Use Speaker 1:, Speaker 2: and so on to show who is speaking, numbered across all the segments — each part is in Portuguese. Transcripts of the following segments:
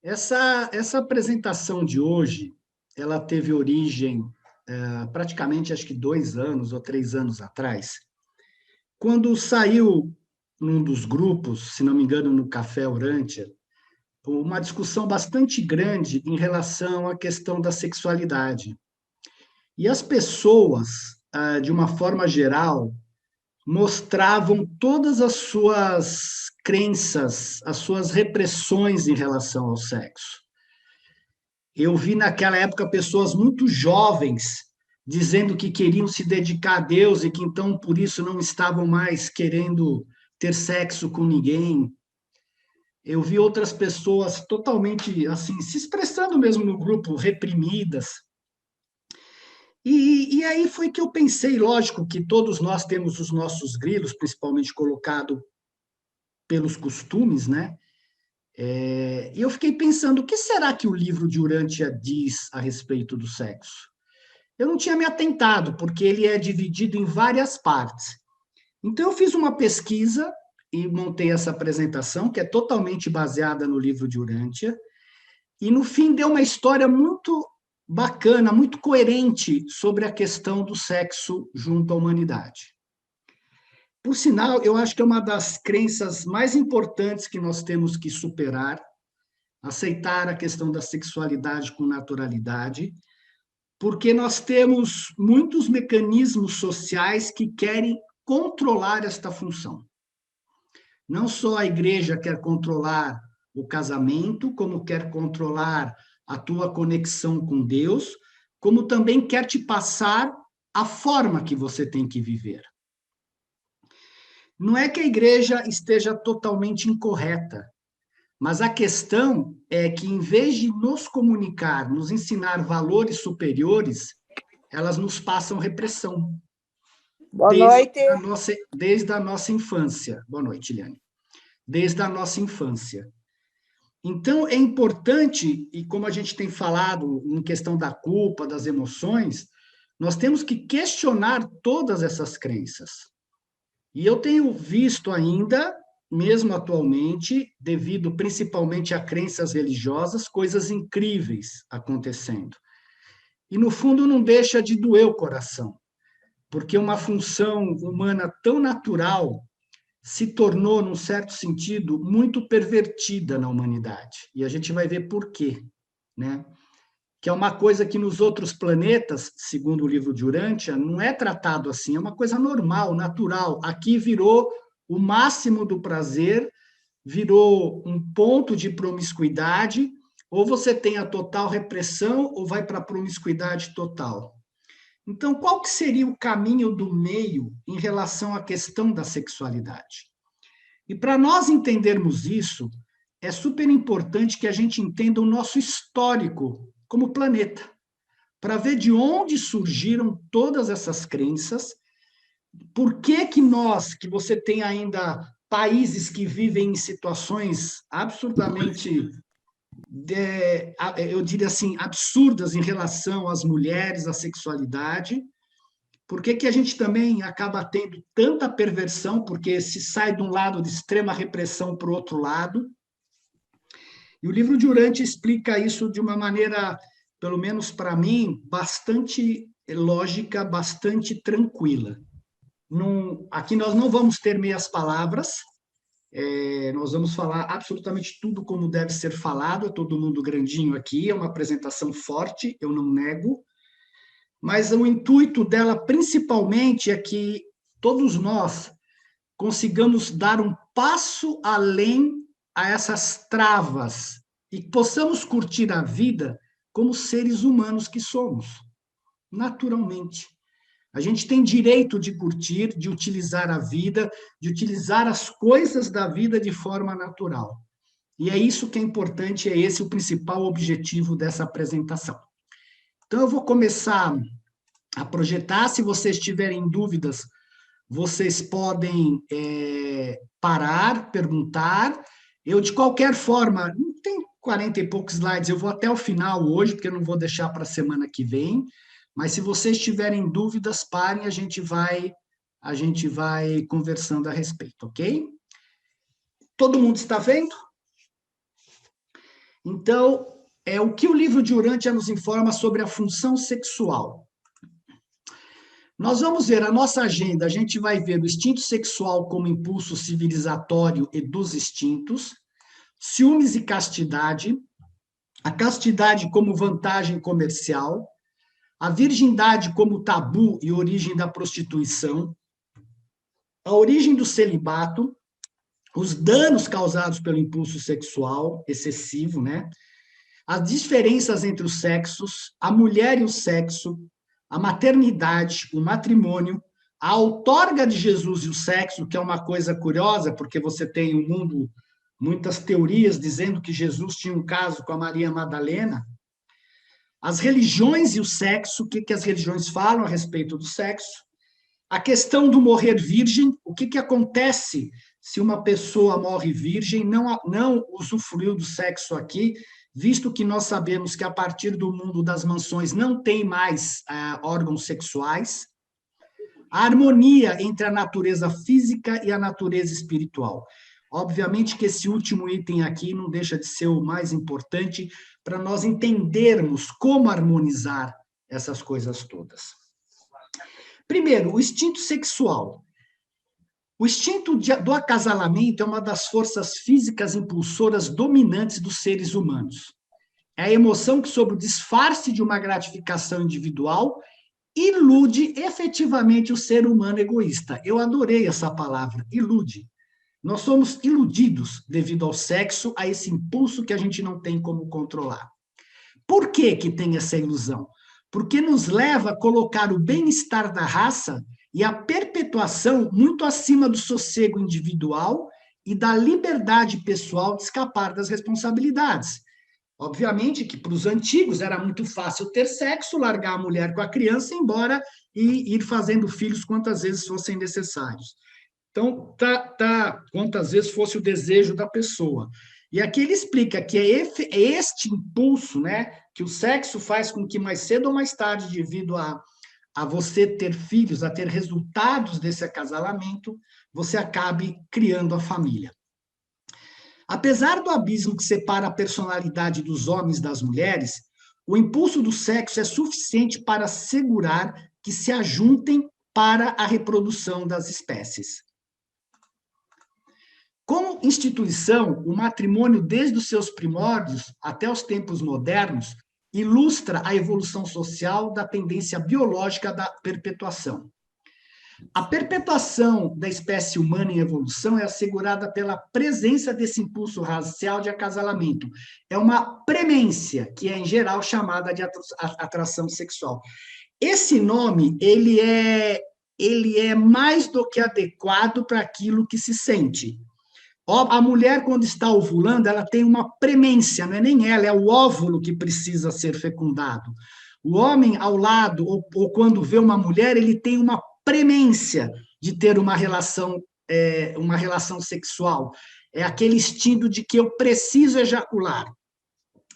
Speaker 1: Essa apresentação de hoje, ela teve origem praticamente, acho que 2 anos ou 3 anos atrás, quando saiu num dos grupos, se não me engano, no Café Urântia, uma discussão bastante grande em relação à questão da sexualidade. E as pessoas, de uma forma geral, mostravam todas as suas crenças, as suas repressões em relação ao sexo. Eu vi naquela época pessoas muito jovens dizendo que queriam se dedicar a Deus e que então por isso não estavam mais querendo ter sexo com ninguém. Eu vi outras pessoas totalmente assim, se expressando mesmo no grupo, reprimidas. E aí foi que eu pensei, lógico que todos nós temos os nossos grilos, principalmente colocado pelos costumes, né? E eu fiquei pensando, o que será que o livro de Urântia diz a respeito do sexo? Eu não tinha me atentado, porque ele é dividido em várias partes. Então, eu fiz uma pesquisa e montei essa apresentação, que é totalmente baseada no livro de Urântia, e no fim deu uma história muito bacana, muito coerente sobre a questão do sexo junto à humanidade. Por sinal, eu acho que é uma das crenças mais importantes que nós temos que superar, aceitar a questão da sexualidade com naturalidade, porque nós temos muitos mecanismos sociais que querem controlar esta função. Não só a igreja quer controlar o casamento, como quer controlar a tua conexão com Deus, como também quer te passar a forma que você tem que viver. Não é que a igreja esteja totalmente incorreta, mas a questão é que, em vez de nos comunicar, nos ensinar valores superiores, elas nos passam repressão.
Speaker 2: Boa noite.
Speaker 1: Desde a nossa infância. Boa noite, Liane. Desde a nossa infância. Então, é importante, e como a gente tem falado em questão da culpa, das emoções, nós temos que questionar todas essas crenças. E eu tenho visto ainda, mesmo atualmente, devido principalmente a crenças religiosas, coisas incríveis acontecendo. E, no fundo, não deixa de doer o coração, porque uma função humana tão natural se tornou, num certo sentido, muito pervertida na humanidade. E a gente vai ver por quê, né? Que é uma coisa que nos outros planetas, segundo o livro de Urântia, não é tratado assim, é uma coisa normal, natural. Aqui virou o máximo do prazer, virou um ponto de promiscuidade, ou você tem a total repressão, ou vai para a promiscuidade total. Então, qual que seria o caminho do meio em relação à questão da sexualidade? E para nós entendermos isso, é super importante que a gente entenda o nosso histórico como planeta, para ver de onde surgiram todas essas crenças, por que nós, que você tem ainda países que vivem em situações absurdamente, eu diria assim, absurdas em relação às mulheres, à sexualidade, por que a gente também acaba tendo tanta perversão, porque se sai de um lado de extrema repressão para o outro lado. E o livro de Urântia explica isso de uma maneira, pelo menos para mim, bastante lógica, bastante tranquila. Aqui nós não vamos ter meias palavras, nós vamos falar absolutamente tudo como deve ser falado, é todo mundo grandinho aqui, é uma apresentação forte, eu não nego, mas o intuito dela, principalmente, é que todos nós consigamos dar um passo além a essas travas e possamos curtir a vida como seres humanos que somos, naturalmente. A gente tem direito de curtir, de utilizar a vida, de utilizar as coisas da vida de forma natural. E é isso que é importante, é esse o principal objetivo dessa apresentação. Então, eu vou começar a projetar. Se vocês tiverem dúvidas, vocês podem parar, perguntar. Eu, de qualquer forma, não tem 40 e poucos slides, eu vou até o final hoje, porque eu não vou deixar para a semana que vem. Mas se vocês tiverem dúvidas, parem, a gente vai conversando a respeito, ok? Todo mundo está vendo? Então, o que o livro de Urântia nos informa sobre a função sexual. Nós vamos ver a nossa agenda, a gente vai ver o instinto sexual como impulso civilizatório e dos instintos, ciúmes e castidade, a castidade como vantagem comercial, a virgindade como tabu e origem da prostituição, a origem do celibato, os danos causados pelo impulso sexual excessivo, né? As diferenças entre os sexos, a mulher e o sexo, a maternidade, o matrimônio, a outorga de Jesus e o sexo, que é uma coisa curiosa, porque você tem no mundo muitas teorias dizendo que Jesus tinha um caso com a Maria Madalena, as religiões e o sexo, o que as religiões falam a respeito do sexo, a questão do morrer virgem, o que acontece se uma pessoa morre virgem, não usufruiu do sexo aqui, visto que nós sabemos que a partir do mundo das mansões não tem mais órgãos sexuais, a harmonia entre a natureza física e a natureza espiritual. Obviamente que esse último item aqui não deixa de ser o mais importante para nós entendermos como harmonizar essas coisas todas. Primeiro, o instinto sexual. O instinto do acasalamento é uma das forças físicas impulsoras dominantes dos seres humanos. É a emoção que, sob o disfarce de uma gratificação individual, ilude efetivamente o ser humano egoísta. Eu adorei essa palavra, ilude. Nós somos iludidos devido ao sexo, a esse impulso que a gente não tem como controlar. Por que tem essa ilusão? Porque nos leva a colocar o bem-estar da raça e a perpetuação muito acima do sossego individual e da liberdade pessoal de escapar das responsabilidades. Obviamente que para os antigos era muito fácil ter sexo, largar a mulher com a criança, ir embora e ir fazendo filhos quantas vezes fossem necessários. Então, quantas vezes fosse o desejo da pessoa. E aqui ele explica que é este impulso, né, que o sexo faz com que mais cedo ou mais tarde, devido a você ter filhos, a ter resultados desse acasalamento, você acabe criando a família. Apesar do abismo que separa a personalidade dos homens das mulheres, o impulso do sexo é suficiente para assegurar que se ajuntem para a reprodução das espécies. Como instituição, o matrimônio, desde os seus primórdios até os tempos modernos, ilustra a evolução social da tendência biológica da perpetuação. A perpetuação da espécie humana em evolução é assegurada pela presença desse impulso racial de acasalamento. É uma premência, que é, em geral, chamada de atração sexual. Esse nome, ele é mais do que adequado para aquilo que se sente. A mulher, quando está ovulando, ela tem uma premência, não é nem ela, é o óvulo que precisa ser fecundado. O homem, ao lado, ou quando vê uma mulher, ele tem uma premência de ter uma relação sexual. É aquele instinto de que eu preciso ejacular,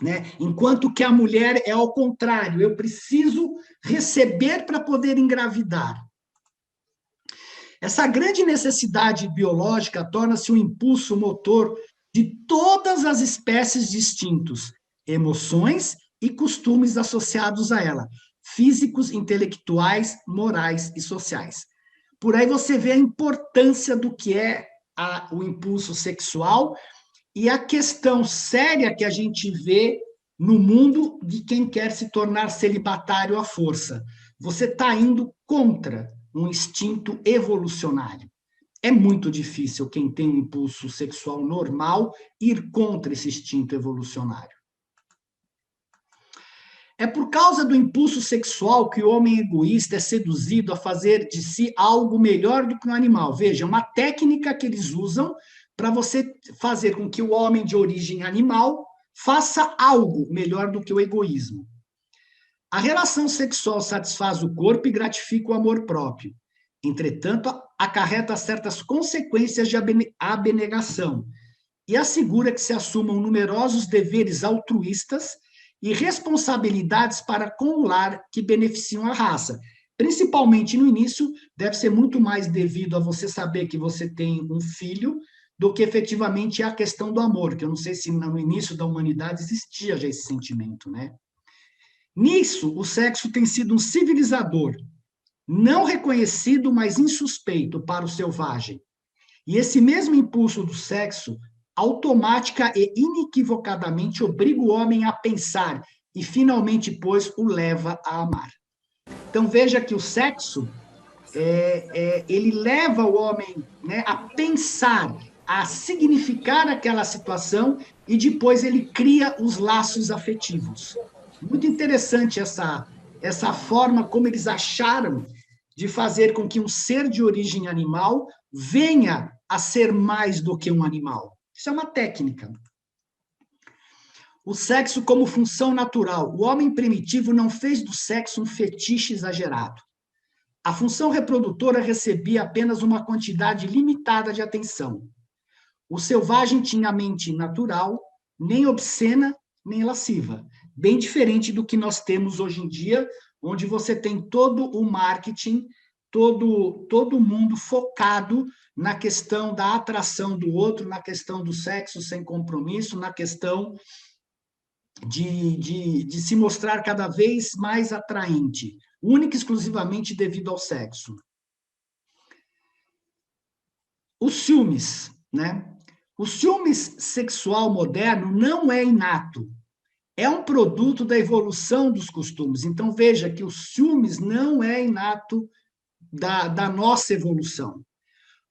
Speaker 1: né? Enquanto que a mulher é ao contrário, eu preciso receber para poder engravidar. Essa grande necessidade biológica torna-se um impulso motor de todas as espécies de instintos, emoções e costumes associados a ela, físicos, intelectuais, morais e sociais. Por aí você vê a importância do que é o impulso sexual e a questão séria que a gente vê no mundo de quem quer se tornar celibatário à força. Você está indo contra um instinto evolucionário. É muito difícil quem tem um impulso sexual normal ir contra esse instinto evolucionário. É por causa do impulso sexual que o homem egoísta é seduzido a fazer de si algo melhor do que um animal. Veja, é uma técnica que eles usam para você fazer com que o homem de origem animal faça algo melhor do que o egoísmo. A relação sexual satisfaz o corpo e gratifica o amor próprio. Entretanto, acarreta certas consequências de abnegação e assegura que se assumam numerosos deveres altruístas e responsabilidades para com o lar que beneficiam a raça. Principalmente no início, deve ser muito mais devido a você saber que você tem um filho do que efetivamente a questão do amor, que eu não sei se no início da humanidade existia já esse sentimento, né? Nisso, o sexo tem sido um civilizador, não reconhecido, mas insuspeito para o selvagem. E esse mesmo impulso do sexo, automática e inequivocadamente, obriga o homem a pensar e, finalmente, pois, o leva a amar. Então, veja que o sexo, ele leva o homem, né, a pensar, a significar aquela situação e depois ele cria os laços afetivos. Muito interessante essa forma como eles acharam de fazer com que um ser de origem animal venha a ser mais do que um animal. Isso é uma técnica. O sexo como função natural. O homem primitivo não fez do sexo um fetiche exagerado. A função reprodutora recebia apenas uma quantidade limitada de atenção. O selvagem tinha a mente natural, nem obscena, nem lasciva. Bem diferente do que nós temos hoje em dia, onde você tem todo o marketing, todo mundo focado na questão da atração do outro, na questão do sexo sem compromisso, na questão de se mostrar cada vez mais atraente, única e exclusivamente devido ao sexo. Os ciúmes, né? O ciúmes sexual moderno não é inato, é um produto da evolução dos costumes. Então, veja que o ciúmes não é inato da nossa evolução.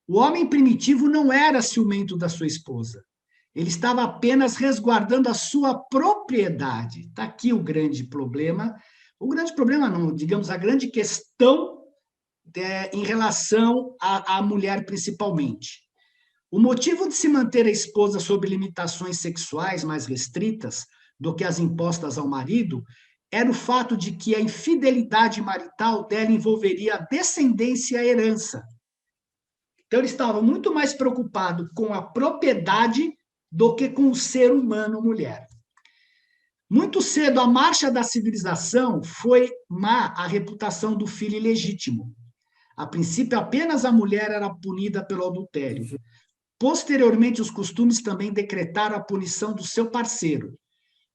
Speaker 1: O homem primitivo não era ciumento da sua esposa. Ele estava apenas resguardando a sua propriedade. Está aqui o grande problema. O grande problema não, digamos, a grande questão em relação à mulher principalmente. O motivo de se manter a esposa sob limitações sexuais mais restritas do que as impostas ao marido era o fato de que a infidelidade marital dela envolveria a descendência e a herança. Então, ele estava muito mais preocupado com a propriedade do que com o ser humano mulher. Muito cedo, a marcha da civilização foi má a reputação do filho ilegítimo. A princípio, apenas a mulher era punida pelo adultério. Posteriormente, os costumes também decretaram a punição do seu parceiro.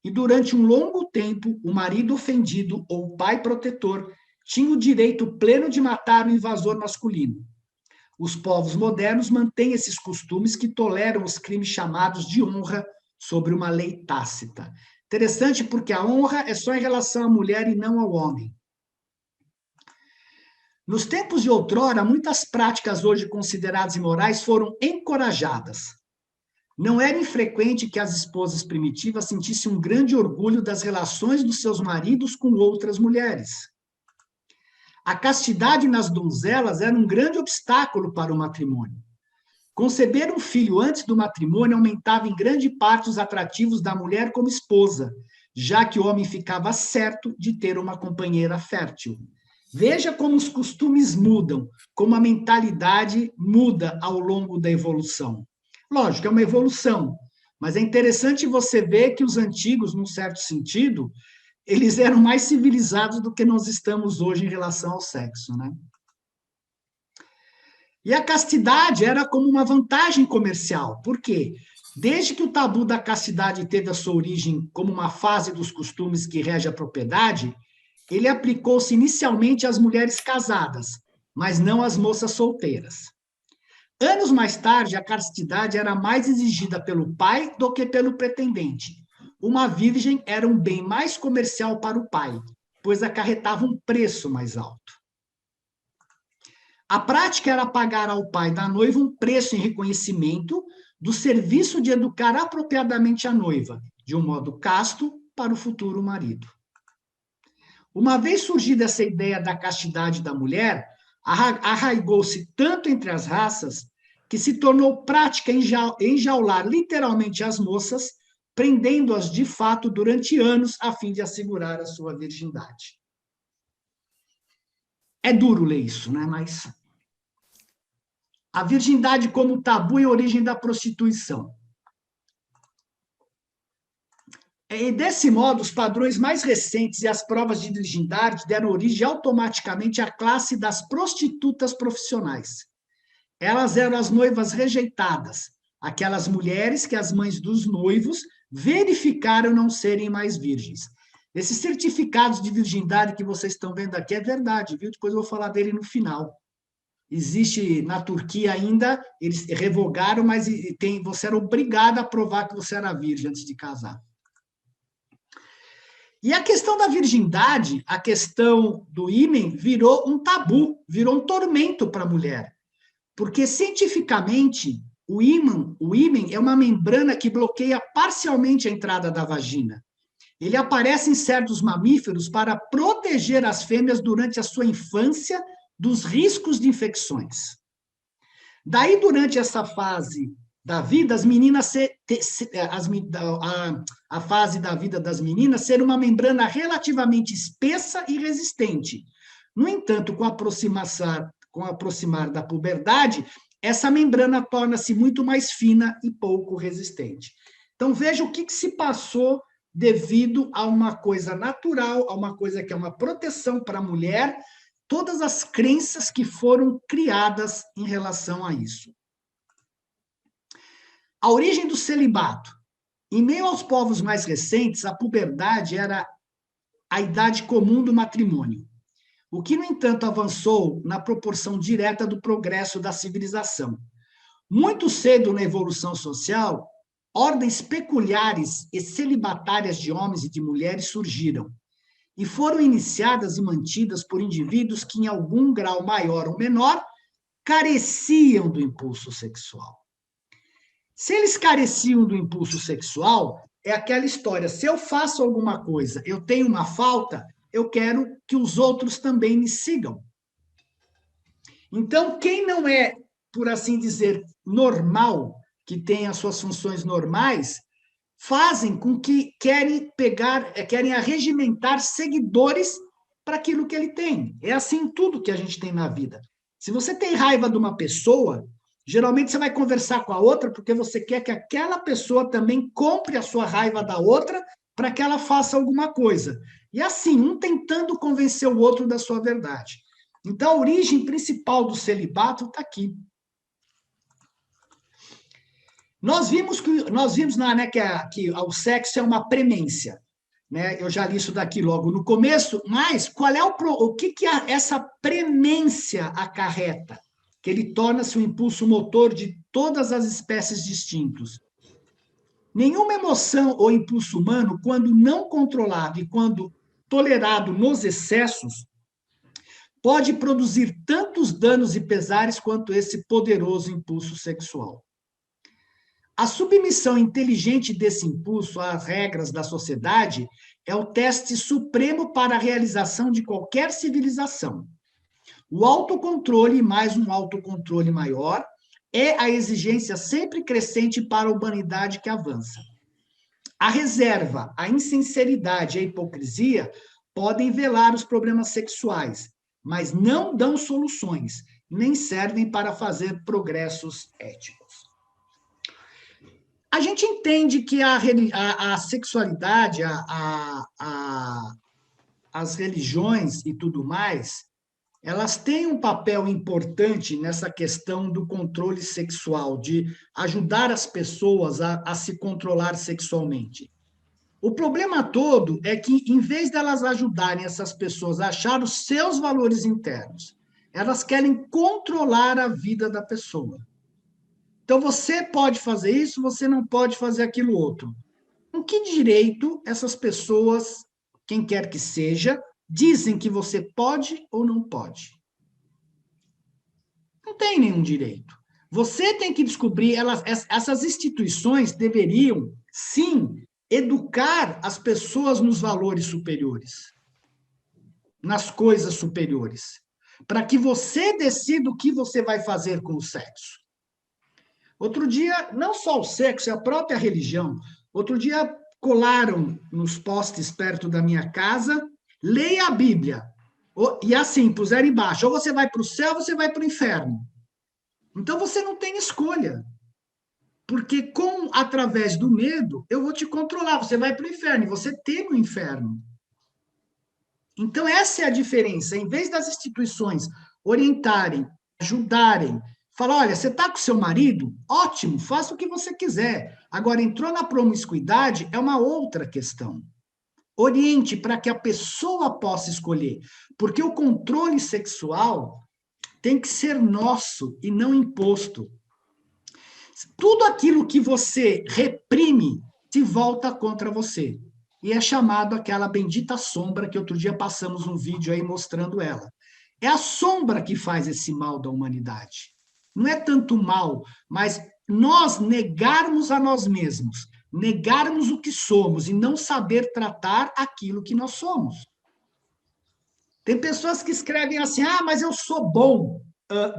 Speaker 1: E durante um longo tempo, o marido ofendido ou o pai protetor tinha o direito pleno de matar o invasor masculino. Os povos modernos mantêm esses costumes que toleram os crimes chamados de honra sobre uma lei tácita. Interessante porque a honra é só em relação à mulher e não ao homem. Nos tempos de outrora, muitas práticas hoje consideradas imorais foram encorajadas. Não era infrequente que as esposas primitivas sentissem um grande orgulho das relações dos seus maridos com outras mulheres. A castidade nas donzelas era um grande obstáculo para o matrimônio. Conceber um filho antes do matrimônio aumentava em grande parte os atrativos da mulher como esposa, já que o homem ficava certo de ter uma companheira fértil. Veja como os costumes mudam, como a mentalidade muda ao longo da evolução. Lógico, é uma evolução, mas é interessante você ver que os antigos, num certo sentido, eles eram mais civilizados do que nós estamos hoje em relação ao sexo, né? E a castidade era como uma vantagem comercial. Por quê? Desde que o tabu da castidade teve a sua origem como uma fase dos costumes que rege a propriedade, ele aplicou-se inicialmente às mulheres casadas, mas não às moças solteiras. Anos mais tarde, a castidade era mais exigida pelo pai do que pelo pretendente. Uma virgem era um bem mais comercial para o pai, pois acarretava um preço mais alto. A prática era pagar ao pai da noiva um preço em reconhecimento do serviço de educar apropriadamente a noiva, de um modo casto, para o futuro marido. Uma vez surgida essa ideia da castidade da mulher, arraigou-se tanto entre as raças que se tornou prática enjaular literalmente as moças, prendendo-as de fato durante anos a fim de assegurar a sua virgindade. É duro ler isso, né? Mas a virgindade como tabu e origem da prostituição. E desse modo, os padrões mais recentes e as provas de virgindade deram origem automaticamente à classe das prostitutas profissionais. Elas eram as noivas rejeitadas, aquelas mulheres que as mães dos noivos verificaram não serem mais virgens. Esses certificados de virgindade que vocês estão vendo aqui é verdade, viu? Depois eu vou falar dele no final. Existe na Turquia ainda, eles revogaram, mas você era obrigado a provar que você era virgem antes de casar. E a questão da virgindade, a questão do ímen, virou um tabu, virou um tormento para a mulher. Porque, cientificamente, o ímen é uma membrana que bloqueia parcialmente a entrada da vagina. Ele aparece em certos mamíferos para proteger as fêmeas durante a sua infância dos riscos de infecções. Daí, durante essa fase da vida, as meninas a fase da vida das meninas ser uma membrana relativamente espessa e resistente. No entanto, com o aproximar da puberdade, essa membrana torna-se muito mais fina e pouco resistente. Então, veja o que se passou devido a uma coisa natural, a uma coisa que é uma proteção para a mulher, todas as crenças que foram criadas em relação a isso. A origem do celibato. Em meio aos povos mais recentes, a puberdade era a idade comum do matrimônio, o que, no entanto, avançou na proporção direta do progresso da civilização. Muito cedo na evolução social, ordens peculiares e celibatárias de homens e de mulheres surgiram, e foram iniciadas e mantidas por indivíduos que, em algum grau maior ou menor, careciam do impulso sexual. Se eles careciam do impulso sexual, é aquela história, se eu faço alguma coisa, eu tenho uma falta, eu quero que os outros também me sigam. Então, quem não é, por assim dizer, normal, que tem as suas funções normais, fazem com que querem arregimentar seguidores para aquilo que ele tem. É assim tudo que a gente tem na vida. Se você tem raiva de uma pessoa, geralmente você vai conversar com a outra porque você quer que aquela pessoa também compre a sua raiva da outra para que ela faça alguma coisa. E assim, um tentando convencer o outro da sua verdade. Então, a origem principal do celibato está aqui. Nós vimos que o sexo é uma premência, né? Eu já li isso daqui logo no começo, mas qual é o que essa premência acarreta? Que ele torna-se um impulso motor de todas as espécies distintas. Nenhuma emoção ou impulso humano, quando não controlado e quando tolerado nos excessos, pode produzir tantos danos e pesares quanto esse poderoso impulso sexual. A submissão inteligente desse impulso às regras da sociedade é o teste supremo para a realização de qualquer civilização. O autocontrole, mais um autocontrole maior, é a exigência sempre crescente para a humanidade que avança. A reserva, a insinceridade e a hipocrisia podem velar os problemas sexuais, mas não dão soluções, nem servem para fazer progressos éticos. A gente entende que a sexualidade, as religiões e tudo mais, elas têm um papel importante nessa questão do controle sexual, de ajudar as pessoas a se controlar sexualmente. O problema todo é que, em vez delas ajudarem essas pessoas a achar os seus valores internos, elas querem controlar a vida da pessoa. Então, você pode fazer isso, você não pode fazer aquilo outro. Com que direito essas pessoas, quem quer que seja, dizem que você pode ou não pode? Não tem nenhum direito. Você tem que descobrir, essas instituições deveriam, sim, educar as pessoas nos valores superiores, nas coisas superiores, para que você decida o que você vai fazer com o sexo. Outro dia, não só o sexo, é a própria religião. Outro dia, colaram nos postes perto da minha casa, leia a Bíblia. E assim, puseram embaixo, ou você vai para o céu, ou você vai para o inferno. Então, você não tem escolha. Porque através do medo, eu vou te controlar. Você vai para o inferno, e você teme o inferno. Então, essa é a diferença. Em vez das instituições orientarem, ajudarem, Fala, olha, você está com seu marido? Ótimo, faça o que você quiser. Agora, entrou na promiscuidade, é uma outra questão. Oriente para que a pessoa possa escolher. Porque o controle sexual tem que ser nosso e não imposto. Tudo aquilo que você reprime se volta contra você. E é chamado aquela bendita sombra que outro dia passamos um vídeo aí mostrando ela. É a sombra que faz esse mal da humanidade. Não é tanto mal, mas nós negarmos a nós mesmos, negarmos o que somos e não saber tratar aquilo que nós somos. Tem pessoas que escrevem assim, mas eu sou bom.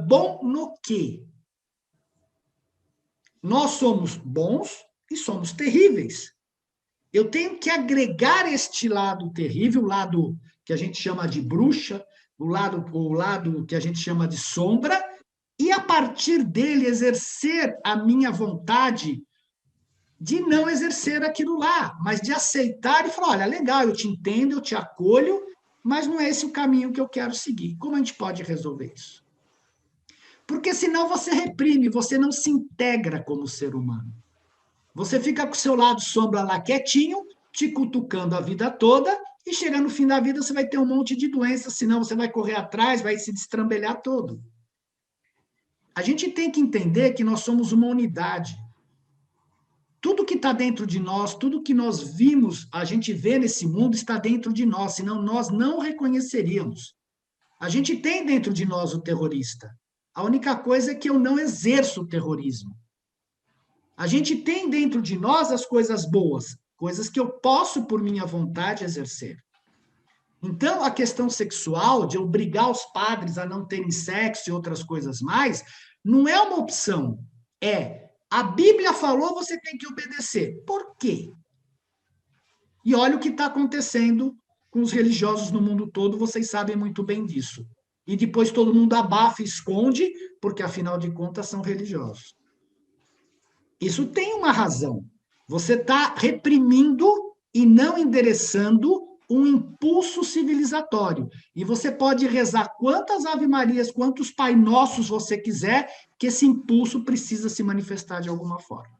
Speaker 1: Bom no quê? Nós somos bons e somos terríveis. Eu tenho que agregar este lado terrível, o lado que a gente chama de bruxa, o lado que a gente chama de sombra, e a partir dele exercer a minha vontade de não exercer aquilo lá, mas de aceitar e falar, olha, legal, eu te entendo, eu te acolho, mas não é esse o caminho que eu quero seguir. Como a gente pode resolver isso? Porque senão você reprime, você não se integra como ser humano. Você fica com o seu lado sombra lá quietinho, te cutucando a vida toda, e chegando no fim da vida você vai ter um monte de doenças, senão você vai correr atrás, vai se destrambelhar todo. A gente tem que entender que nós somos uma unidade. Tudo que está dentro de nós, tudo que nós vimos, a gente vê nesse mundo, está dentro de nós, senão nós não reconheceríamos. A gente tem dentro de nós o terrorista. A única coisa é que eu não exerço o terrorismo. A gente tem dentro de nós as coisas boas, coisas que eu posso, por minha vontade, exercer. Então, a questão sexual, de obrigar os padres a não terem sexo e outras coisas mais, não é uma opção. A Bíblia falou, você tem que obedecer. Por quê? E olha o que está acontecendo com os religiosos no mundo todo, vocês sabem muito bem disso. E depois todo mundo abafa e esconde, porque, afinal de contas, são religiosos. Isso tem uma razão. Você está reprimindo e não endereçando um impulso civilizatório. E você pode rezar quantas Ave-Marias, quantos Pai Nossos você quiser, que esse impulso precisa se manifestar de alguma forma.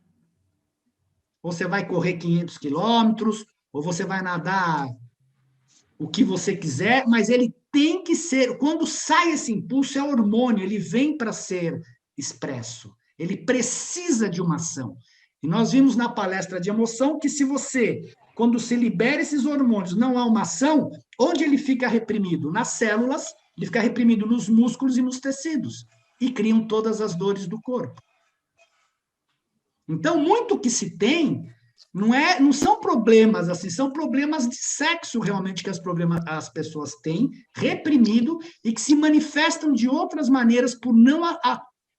Speaker 1: Você vai correr 500 quilômetros, ou você vai nadar o que você quiser, mas ele tem que ser... Quando sai esse impulso, é hormônio, ele vem para ser expresso. Ele precisa de uma ação. E nós vimos na palestra de emoção que se você, quando se libera esses hormônios, não há uma ação, onde ele fica reprimido? Nas células, ele fica reprimido nos músculos e nos tecidos. E criam todas as dores do corpo. Então, muito que se tem, não são problemas assim, são problemas de sexo realmente que as pessoas têm, reprimido, e que se manifestam de outras maneiras por não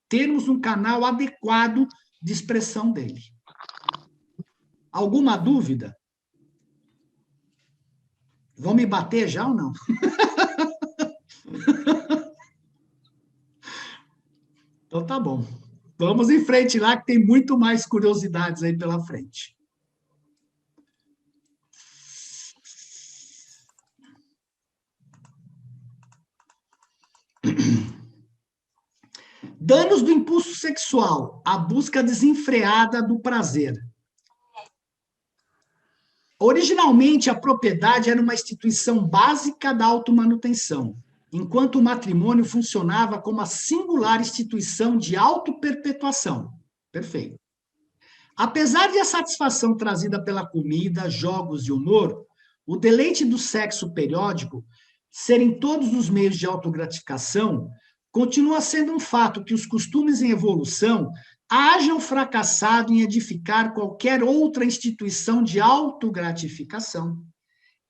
Speaker 1: termos um canal adequado de expressão dele. Alguma dúvida? Vão me bater já ou não? Então tá bom. Vamos em frente lá, que tem muito mais curiosidades aí pela frente. Danos do impulso sexual, a busca desenfreada do prazer. Originalmente, a propriedade era uma instituição básica da automanutenção, enquanto o matrimônio funcionava como a singular instituição de autoperpetuação. Perfeito. Apesar de a satisfação trazida pela comida, jogos e humor, o deleite do sexo periódico serem todos os meios de autogratificação, continua sendo um fato que os costumes em evolução hajam fracassado em edificar qualquer outra instituição de autogratificação,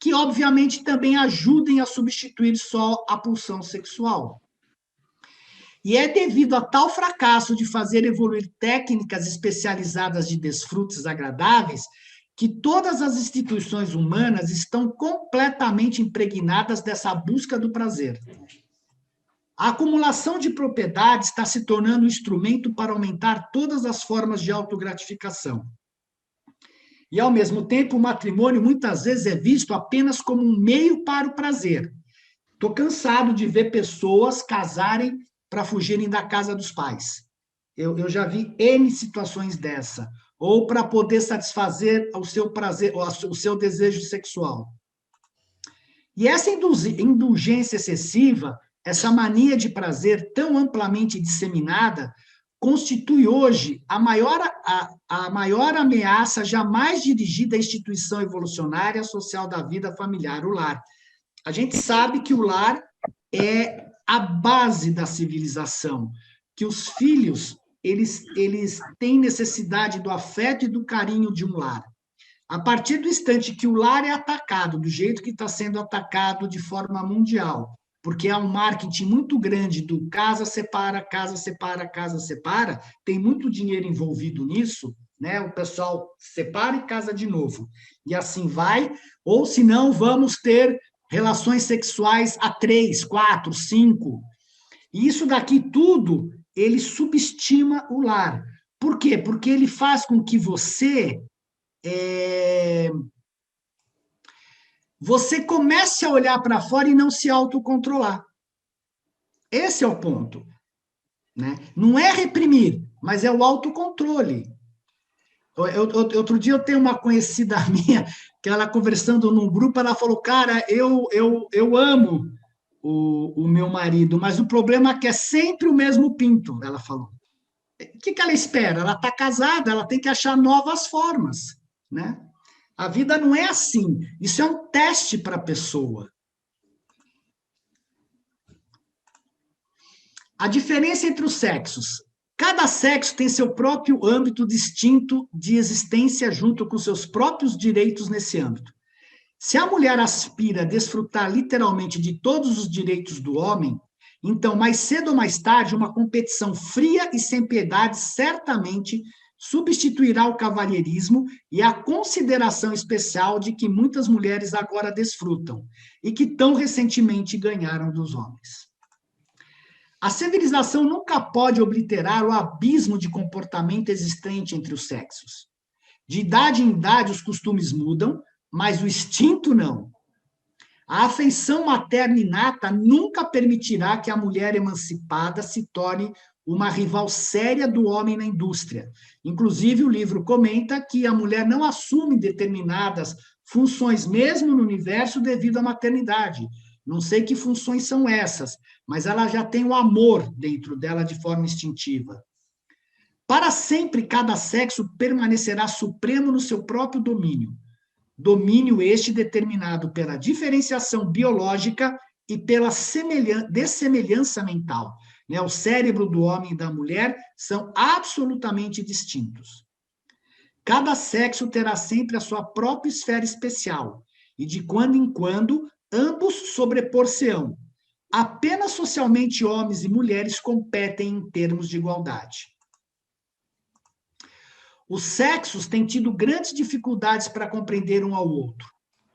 Speaker 1: que obviamente também ajudem a substituir só a pulsão sexual. E é devido a tal fracasso de fazer evoluir técnicas especializadas de desfrutes agradáveis que todas as instituições humanas estão completamente impregnadas dessa busca do prazer. A acumulação de propriedades está se tornando um instrumento para aumentar todas as formas de autogratificação. E, ao mesmo tempo, o matrimônio muitas vezes é visto apenas como um meio para o prazer. Estou cansado de ver pessoas casarem para fugirem da casa dos pais. Eu já vi N situações dessa. Ou para poder satisfazer o seu prazer, o seu desejo sexual. E essa indulgência excessiva, essa mania de prazer tão amplamente disseminada, constitui hoje a maior ameaça jamais dirigida à instituição evolucionária social da vida familiar, o lar. A gente sabe que o lar é a base da civilização, que os filhos eles têm necessidade do afeto e do carinho de um lar. A partir do instante que o lar é atacado, do jeito que está sendo atacado de forma mundial, porque há um marketing muito grande do casa separa, casa separa, casa separa, tem muito dinheiro envolvido nisso, né? O pessoal separa e casa de novo. E assim vai, ou senão vamos ter relações sexuais a 3, 4, 5. E isso daqui tudo, ele subestima o lar. Por quê? Porque ele faz com que você comece a olhar para fora e não se autocontrolar. Esse é o ponto. Né? Não é reprimir, mas é o autocontrole. Outro dia eu tenho uma conhecida minha, que ela conversando num grupo, ela falou, cara, eu amo o meu marido, mas o problema é que é sempre o mesmo pinto, ela falou. O que ela espera? Ela está casada, ela tem que achar novas formas, né? A vida não é assim. Isso é um teste para a pessoa. A diferença entre os sexos. Cada sexo tem seu próprio âmbito distinto de existência junto com seus próprios direitos nesse âmbito. Se a mulher aspira a desfrutar literalmente de todos os direitos do homem, então, mais cedo ou mais tarde, uma competição fria e sem piedade certamente substituirá o cavalheirismo e a consideração especial de que muitas mulheres agora desfrutam e que tão recentemente ganharam dos homens. A civilização nunca pode obliterar o abismo de comportamento existente entre os sexos. De idade em idade, os costumes mudam, mas o instinto não. A afeição materna inata nunca permitirá que a mulher emancipada se torne uma rival séria do homem na indústria. Inclusive, o livro comenta que a mulher não assume determinadas funções, mesmo no universo, devido à maternidade. Não sei que funções são essas, mas ela já tem o amor dentro dela de forma instintiva. Para sempre, cada sexo permanecerá supremo no seu próprio domínio. Domínio este determinado pela diferenciação biológica e pela dessemelhança mental. Né? O cérebro do homem e da mulher são absolutamente distintos. Cada sexo terá sempre a sua própria esfera especial, e de quando em quando, ambos sobrepor-se-ão. Apenas socialmente homens e mulheres competem em termos de igualdade. Os sexos têm tido grandes dificuldades para compreender um ao outro.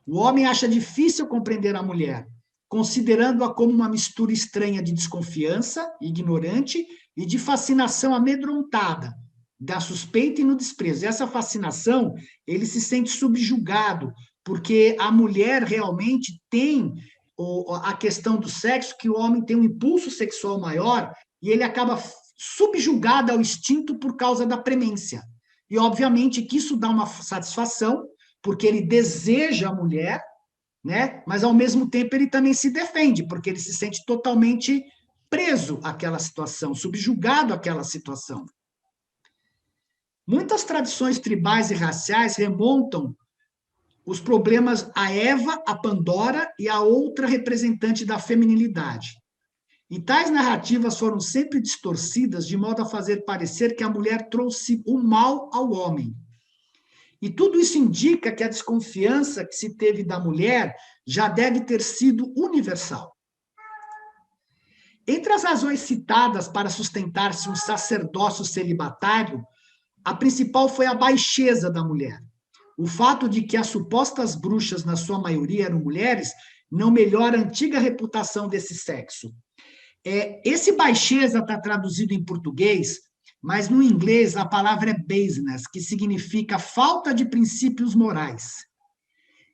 Speaker 1: O homem acha difícil compreender a mulher, considerando-a como uma mistura estranha de desconfiança, ignorante, e de fascinação amedrontada, da suspeita e no desprezo. Essa fascinação, ele se sente subjugado, porque a mulher realmente tem a questão do sexo, que o homem tem um impulso sexual maior, e ele acaba subjugado ao instinto por causa da premência. E, obviamente, que isso dá uma satisfação, porque ele deseja a mulher, né? Mas, ao mesmo tempo, ele também se defende, porque ele se sente totalmente preso àquela situação, subjugado àquela situação. Muitas tradições tribais e raciais remontam os problemas a Eva, a Pandora e a outra representante da feminilidade. E tais narrativas foram sempre distorcidas de modo a fazer parecer que a mulher trouxe o mal ao homem. E tudo isso indica que a desconfiança que se teve da mulher já deve ter sido universal. Entre as razões citadas para sustentar-se um sacerdócio celibatário, a principal foi a baixeza da mulher. O fato de que as supostas bruxas, na sua maioria, eram mulheres, não melhora a antiga reputação desse sexo. Esse baixeza está traduzido em português, mas no inglês a palavra é baseness, que significa falta de princípios morais.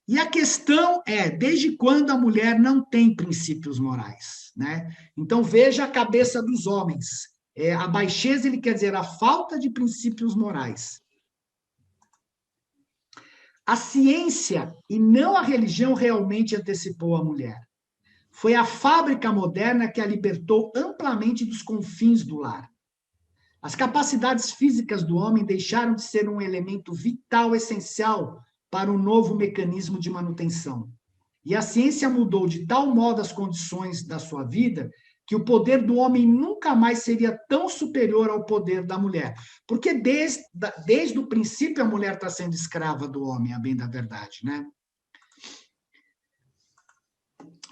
Speaker 1: E a questão é, desde quando a mulher não tem princípios morais, né? Então, veja a cabeça dos homens. A baixeza, ele quer dizer a falta de princípios morais. A ciência e não a religião realmente antecipou a mulher. Foi a fábrica moderna que a libertou amplamente dos confins do lar. As capacidades físicas do homem deixaram de ser um elemento vital, essencial para o novo mecanismo de manutenção. E a ciência mudou de tal modo as condições da sua vida que o poder do homem nunca mais seria tão superior ao poder da mulher. Porque desde o princípio a mulher está sendo escrava do homem, a bem da verdade, né?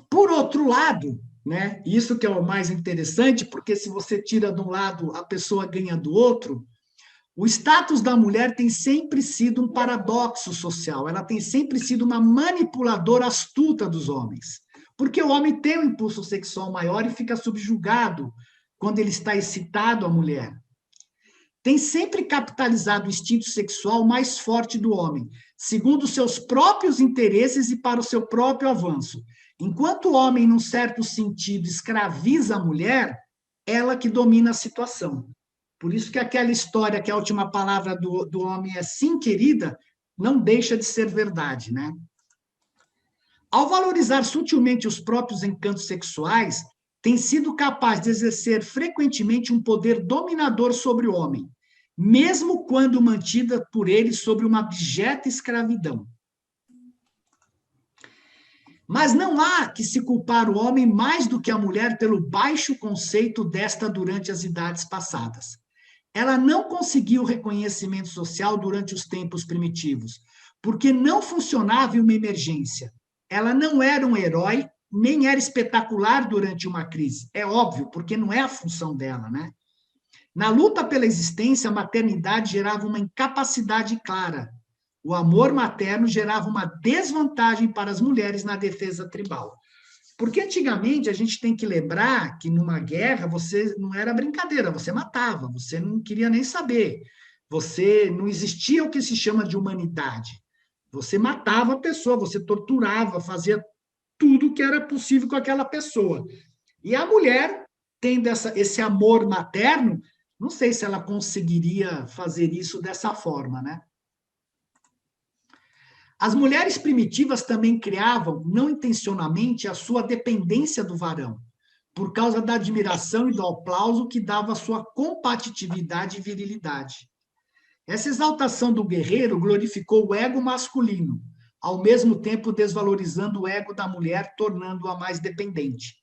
Speaker 1: Por outro lado, né, isso que é o mais interessante, porque se você tira de um lado, a pessoa ganha do outro, o status da mulher tem sempre sido um paradoxo social, ela tem sempre sido uma manipuladora astuta dos homens. Porque o homem tem um impulso sexual maior e fica subjugado quando ele está excitado à mulher. Tem sempre capitalizado o instinto sexual mais forte do homem, segundo seus próprios interesses e para o seu próprio avanço. Enquanto o homem, num certo sentido, escraviza a mulher, ela que domina a situação. Por isso que aquela história que a última palavra do homem é sim, querida, não deixa de ser verdade, né? Ao valorizar sutilmente os próprios encantos sexuais, tem sido capaz de exercer frequentemente um poder dominador sobre o homem, mesmo quando mantida por ele sob uma abjeta escravidão. Mas não há que se culpar o homem mais do que a mulher pelo baixo conceito desta durante as idades passadas. Ela não conseguiu reconhecimento social durante os tempos primitivos, porque não funcionava em uma emergência. Ela não era um herói, nem era espetacular durante uma crise. É óbvio, porque não é a função dela, né? Na luta pela existência, a maternidade gerava uma incapacidade clara. O amor materno gerava uma desvantagem para as mulheres na defesa tribal. Porque antigamente a gente tem que lembrar que numa guerra você não era brincadeira, você matava, você não queria nem saber. Você não existia o que se chama de humanidade. Você matava a pessoa, você torturava, fazia tudo que era possível com aquela pessoa. E a mulher, tendo esse amor materno, não sei se ela conseguiria fazer isso dessa forma, né? As mulheres primitivas também criavam, não intencionalmente, a sua dependência do varão, por causa da admiração e do aplauso que dava a sua competitividade e virilidade. Essa exaltação do guerreiro glorificou o ego masculino, ao mesmo tempo desvalorizando o ego da mulher, tornando-a mais dependente.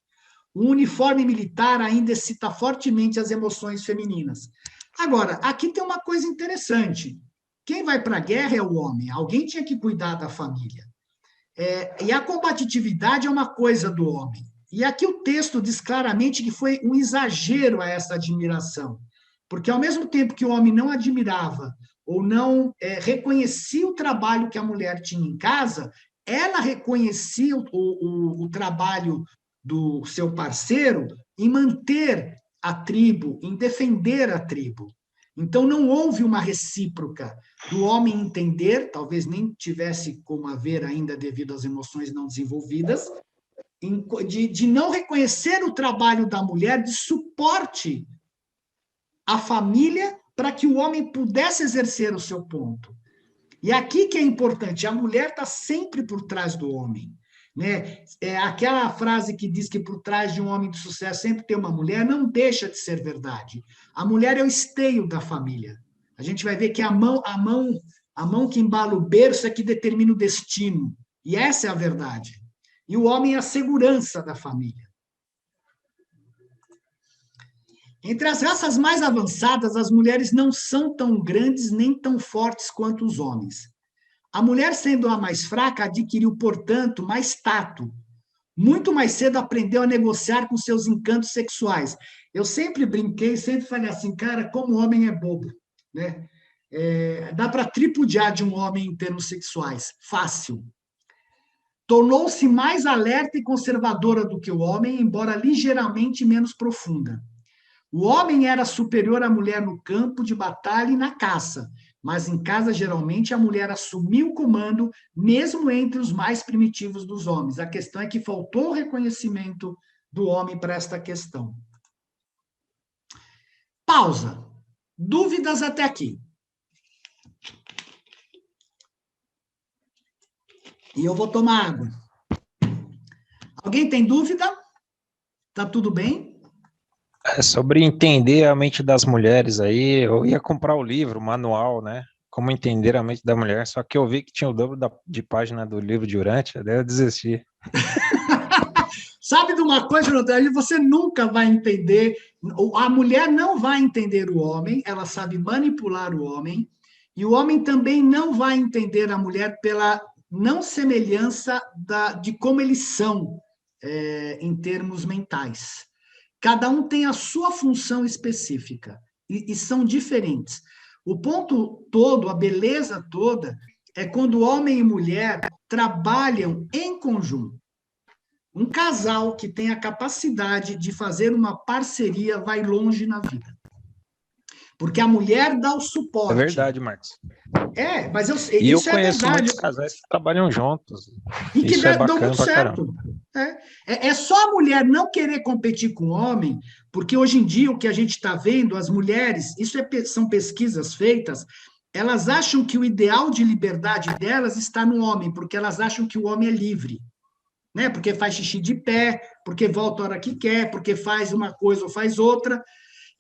Speaker 1: O uniforme militar ainda excita fortemente as emoções femininas. Agora, aqui tem uma coisa interessante. Quem vai para a guerra é o homem. Alguém tinha que cuidar da família. E a combatividade é uma coisa do homem. E aqui o texto diz claramente que foi um exagero a essa admiração. Porque ao mesmo tempo que o homem não admirava ou não reconhecia o trabalho que a mulher tinha em casa, ela reconhecia o trabalho do seu parceiro em manter a tribo, em defender a tribo. Então, não houve uma recíproca do homem entender, talvez nem tivesse como haver ainda devido às emoções não desenvolvidas, de não reconhecer o trabalho da mulher de suporte à família para que o homem pudesse exercer o seu ponto. E aqui que é importante, a mulher está sempre por trás do homem. Né? Aquela frase que diz que por trás de um homem de sucesso sempre tem uma mulher, não deixa de ser verdade. A mulher é o esteio da família. A gente vai ver que a mão que embala o berço é que determina o destino. E essa é a verdade. E o homem é a segurança da família. Entre as raças mais avançadas, as mulheres não são tão grandes nem tão fortes quanto os homens. A mulher, sendo a mais fraca, adquiriu, portanto, mais tato. Muito mais cedo aprendeu a negociar com seus encantos sexuais. Eu sempre brinquei, sempre falei assim, cara, como o homem é bobo, né? Dá para tripudiar de um homem em termos sexuais, fácil. Tornou-se mais alerta e conservadora do que o homem, embora ligeiramente menos profunda. O homem era superior à mulher no campo de batalha e na caça, Mas em casa, geralmente, a mulher assumiu o comando, mesmo entre os mais primitivos dos homens. A questão é que faltou o reconhecimento do homem para esta questão. Pausa. Dúvidas até aqui? E eu vou tomar água. Alguém tem dúvida? Tá tudo bem?
Speaker 3: É sobre entender a mente das mulheres aí, eu ia comprar o livro, o manual, né? Como entender a mente da mulher, só que eu vi que tinha o dobro de página do livro de Urântia, daí eu desisti.
Speaker 1: Sabe de uma coisa, Rodrigo? Você nunca vai entender, a mulher não vai entender o homem, ela sabe manipular o homem, e o homem também não vai entender a mulher pela não semelhança de como eles são em termos mentais. Cada um tem a sua função específica e são diferentes. O ponto todo, a beleza toda, é quando homem e mulher trabalham em conjunto. Um casal que tem a capacidade de fazer uma parceria vai longe na vida. Porque a mulher dá o suporte.
Speaker 3: É verdade, Marcos.
Speaker 1: Mas
Speaker 3: E
Speaker 1: isso
Speaker 3: eu conheço
Speaker 1: é verdade.
Speaker 3: muitos casais que trabalham juntos.
Speaker 1: E que
Speaker 3: isso é
Speaker 1: dão
Speaker 3: bacana
Speaker 1: muito
Speaker 3: pra
Speaker 1: certo.
Speaker 3: caramba.
Speaker 1: É só a mulher não querer competir com o homem, porque hoje em dia o que a gente está vendo, as mulheres, são pesquisas feitas, elas acham que o ideal de liberdade delas está no homem, porque elas acham que o homem é livre. Né? Porque faz xixi de pé, porque volta a hora que quer, porque faz uma coisa ou faz outra.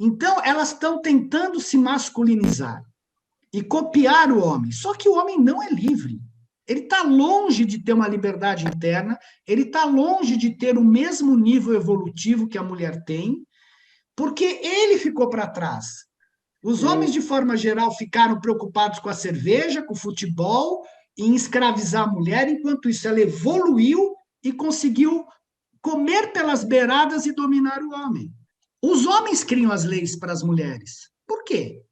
Speaker 1: Então, elas estão tentando se masculinizar e copiar o homem. Só que o homem não é livre. Ele está longe de ter uma liberdade interna, ele está longe de ter o mesmo nível evolutivo que a mulher tem, porque ele ficou para trás. Os homens, de forma geral, ficaram preocupados com a cerveja, com o futebol, em escravizar a mulher, enquanto isso ela evoluiu e conseguiu comer pelas beiradas e dominar o homem. Os homens criam as leis para as mulheres. Por quê?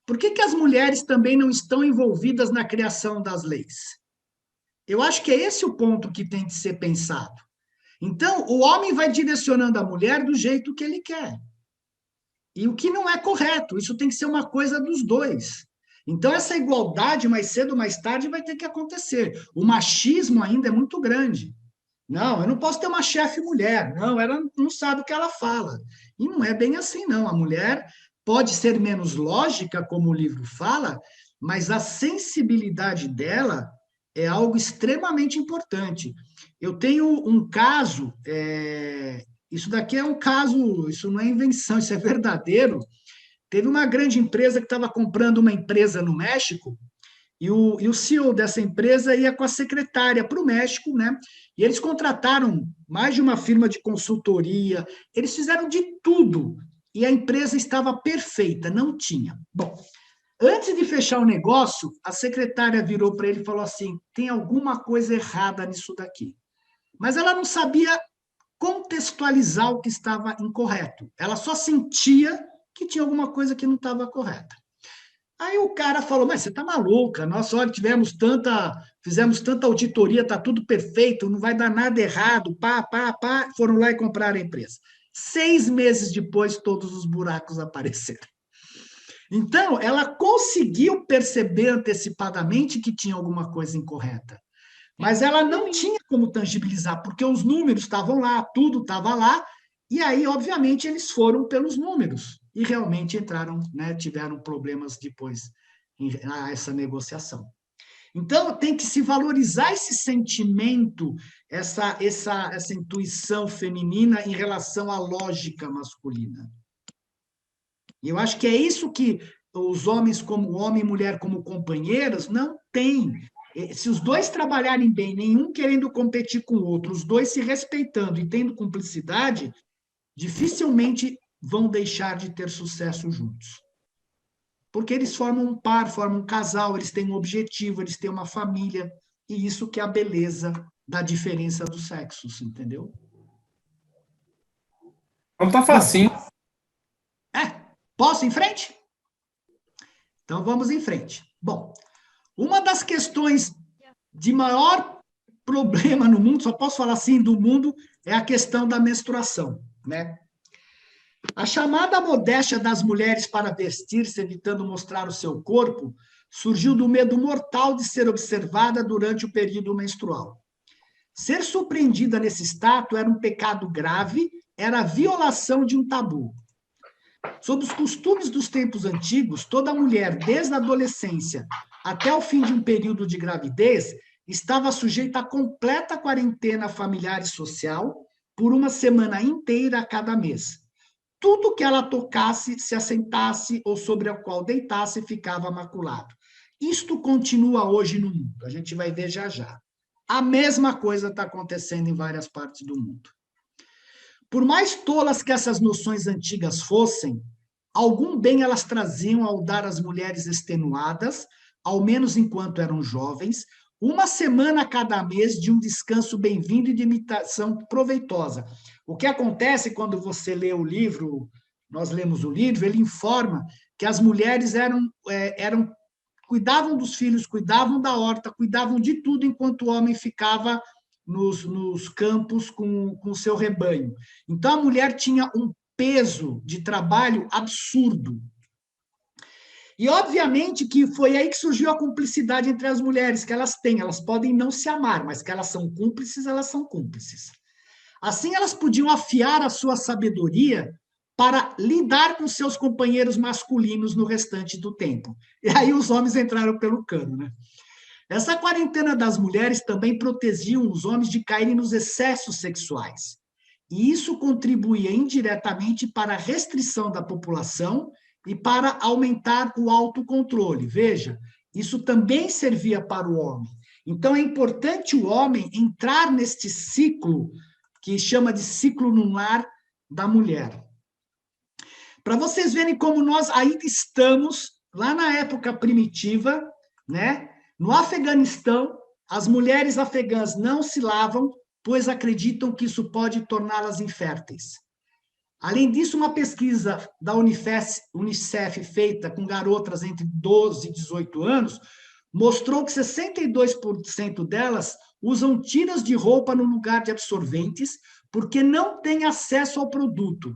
Speaker 1: Por que as mulheres também não estão envolvidas na criação das leis? Eu acho que é esse o ponto que tem de ser pensado. Então, o homem vai direcionando a mulher do jeito que ele quer. E o que não é correto, isso tem que ser uma coisa dos dois. Então, essa igualdade, mais cedo ou mais tarde, vai ter que acontecer. O machismo ainda é muito grande. Não, eu não posso ter uma chefe mulher. Não, ela não sabe o que ela fala. E não é bem assim, não. A mulher pode ser menos lógica, como o livro fala, mas a sensibilidade dela é algo extremamente importante. Eu tenho um caso, isso daqui é um caso, isso não é invenção, isso é verdadeiro. Teve uma grande empresa que estava comprando uma empresa no México, e o CEO dessa empresa ia com a secretária para o México, né? E eles contrataram mais de uma firma de consultoria, eles fizeram de tudo, e a empresa estava perfeita, não tinha. Bom, antes de fechar o negócio, a secretária virou para ele e falou assim: tem alguma coisa errada nisso daqui. Mas ela não sabia contextualizar o que estava incorreto. Ela só sentia que tinha alguma coisa que não estava correta. Aí o cara falou: mas você está maluca? Nossa, olha, fizemos tanta auditoria, está tudo perfeito, não vai dar nada errado, pá. Foram lá e compraram a empresa. 6 meses depois, todos os buracos apareceram. Então, ela conseguiu perceber antecipadamente que tinha alguma coisa incorreta, mas ela não tinha como tangibilizar, porque os números estavam lá, tudo estava lá, e aí, obviamente, eles foram pelos números e realmente entraram, né, tiveram problemas depois a essa negociação. Então, tem que se valorizar esse sentimento, essa intuição feminina em relação à lógica masculina. E eu acho que é isso que os homens como homem e mulher como companheiros não têm. Se os dois trabalharem bem, nenhum querendo competir com o outro, os dois se respeitando e tendo cumplicidade, dificilmente vão deixar de ter sucesso juntos. Porque eles formam um par, formam um casal, eles têm um objetivo, eles têm uma família, e isso que é a beleza da diferença dos sexos, entendeu?
Speaker 4: Não tá facinho.
Speaker 1: Posso ir em frente? Então vamos em frente. Bom, uma das questões de maior problema no mundo, só posso falar assim do mundo, é a questão da menstruação, né? A chamada modéstia das mulheres para vestir-se, evitando mostrar o seu corpo, surgiu do medo mortal de ser observada durante o período menstrual. Ser surpreendida nesse status era um pecado grave, era a violação de um tabu. Sob os costumes dos tempos antigos, toda mulher, desde a adolescência até o fim de um período de gravidez, estava sujeita a completa quarentena familiar e social por uma semana inteira a cada mês. Tudo que ela tocasse, se assentasse ou sobre o qual deitasse, ficava maculado. Isto continua hoje no mundo, a gente vai ver já já. A mesma coisa está acontecendo em várias partes do mundo. Por mais tolas que essas noções antigas fossem, algum bem elas traziam ao dar às mulheres extenuadas, ao menos enquanto eram jovens, uma semana a cada mês de um descanso bem-vindo e de imitação proveitosa. O que acontece quando você lê o livro, nós lemos o livro, ele informa que as mulheres cuidavam dos filhos, cuidavam da horta, cuidavam de tudo, enquanto o homem ficava nos campos com o seu rebanho. Então, a mulher tinha um peso de trabalho absurdo. E, obviamente, que foi aí que surgiu a cumplicidade entre as mulheres, que elas têm. Elas podem não se amar, mas que elas são cúmplices, elas são cúmplices. Assim, elas podiam afiar a sua sabedoria para lidar com seus companheiros masculinos no restante do tempo. E aí os homens entraram pelo cano, né? Essa quarentena das mulheres também protegiam os homens de caírem nos excessos sexuais. E isso contribuía indiretamente para a restrição da população e para aumentar o autocontrole. Veja, isso também servia para o homem. Então, é importante o homem entrar neste ciclo, que chama de ciclo lunar da mulher. Para vocês verem como nós ainda estamos, lá na época primitiva, né? No Afeganistão, as mulheres afegãs não se lavam, pois acreditam que isso pode torná-las inférteis. Além disso, uma pesquisa da Unicef feita com garotas entre 12 e 18 anos mostrou que 62% delas usam tiras de roupa no lugar de absorventes porque não têm acesso ao produto.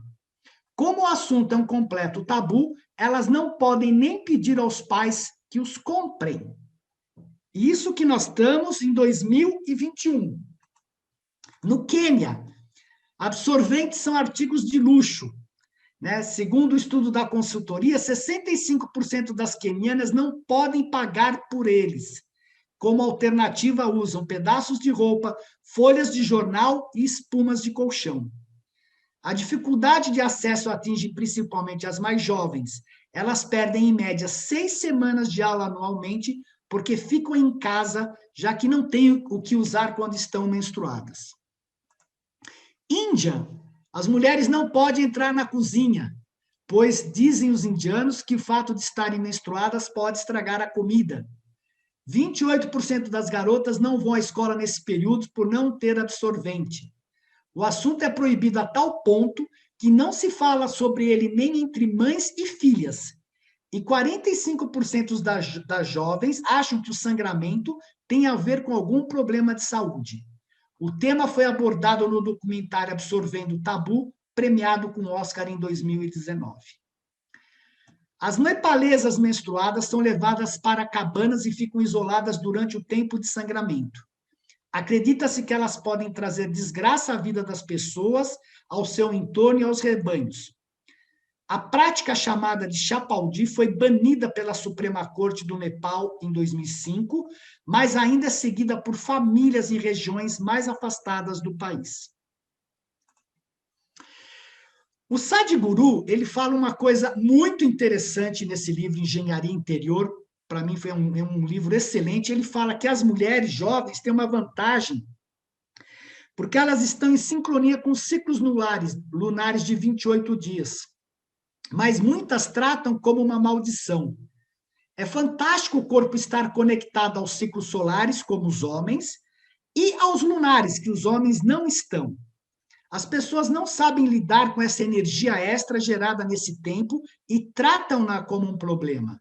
Speaker 1: Como o assunto é um completo tabu, elas não podem nem pedir aos pais que os comprem. Isso que nós estamos em 2021. No Quênia, absorventes são artigos de luxo. Né? Segundo o estudo da consultoria, 65% das quenianas não podem pagar por eles. Como alternativa, usam pedaços de roupa, folhas de jornal e espumas de colchão. A dificuldade de acesso atinge principalmente as mais jovens. Elas perdem, em média, 6 semanas de aula anualmente, porque ficam em casa, já que não têm o que usar quando estão menstruadas. Índia, as mulheres não podem entrar na cozinha, pois dizem os indianos que o fato de estarem menstruadas pode estragar a comida. 28% das garotas não vão à escola nesse período por não ter absorvente. O assunto é proibido a tal ponto que não se fala sobre ele nem entre mães e filhas. E 45% das jovens acham que o sangramento tem a ver com algum problema de saúde. O tema foi abordado no documentário Absorvendo o Tabu, premiado com Oscar em 2019. As nepalesas menstruadas são levadas para cabanas e ficam isoladas durante o tempo de sangramento. Acredita-se que elas podem trazer desgraça à vida das pessoas, ao seu entorno e aos rebanhos. A prática chamada de Chapaldi foi banida pela Suprema Corte do Nepal em 2005, mas ainda é seguida por famílias em regiões mais afastadas do país. O Sadhguru, ele fala uma coisa muito interessante nesse livro, Engenharia Interior. Para mim foi um livro excelente. Ele fala que as mulheres jovens têm uma vantagem, porque elas estão em sincronia com ciclos lunares de 28 dias. Mas muitas tratam como uma maldição. É fantástico o corpo estar conectado aos ciclos solares, como os homens, e aos lunares, que os homens não estão. As pessoas não sabem lidar com essa energia extra gerada nesse tempo e tratam-na como um problema.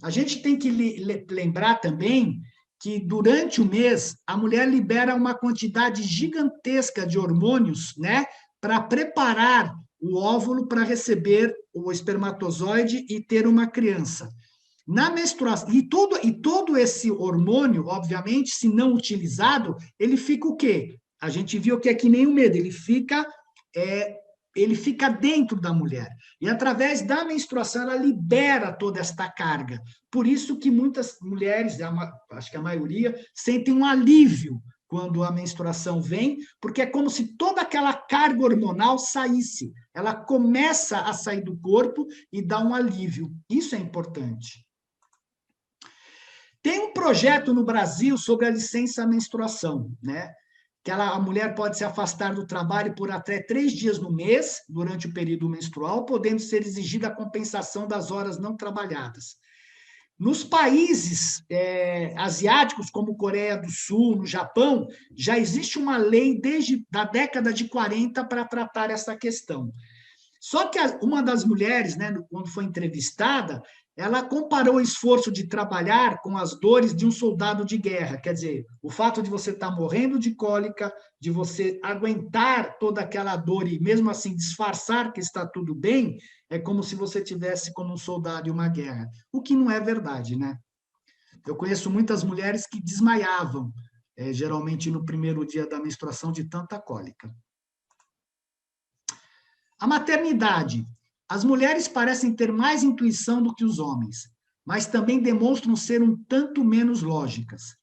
Speaker 1: A gente tem que lembrar também que, durante o mês, a mulher libera uma quantidade gigantesca de hormônios, né, para preparar o óvulo para receber o espermatozoide e ter uma criança. Na menstruação, e todo esse hormônio, obviamente, se não utilizado, ele fica o quê? A gente viu que é que nem o medo, ele fica dentro da mulher. E através da menstruação, ela libera toda esta carga. Por isso que muitas mulheres, acho que a maioria, sentem um alívio quando a menstruação vem, porque é como se toda aquela carga hormonal saísse. Ela começa a sair do corpo e dá um alívio. Isso é importante. Tem um projeto no Brasil sobre a licença menstruação, né? Que a mulher pode se afastar do trabalho por até 3 dias no mês, durante o período menstrual, podendo ser exigida a compensação das horas não trabalhadas. Nos países asiáticos, como Coreia do Sul, no Japão, já existe uma lei desde a década de 40 para tratar essa questão. Só que uma das mulheres, né, quando foi entrevistada, ela comparou o esforço de trabalhar com as dores de um soldado de guerra. Quer dizer, o fato de você estar morrendo de cólica, de você aguentar toda aquela dor e mesmo assim disfarçar que está tudo bem, é como se você tivesse como um soldado em uma guerra. O que não é verdade, né? Eu conheço muitas mulheres que desmaiavam, geralmente no primeiro dia da menstruação, de tanta cólica. A maternidade. As mulheres parecem ter mais intuição do que os homens, mas também demonstram ser um tanto menos lógicas.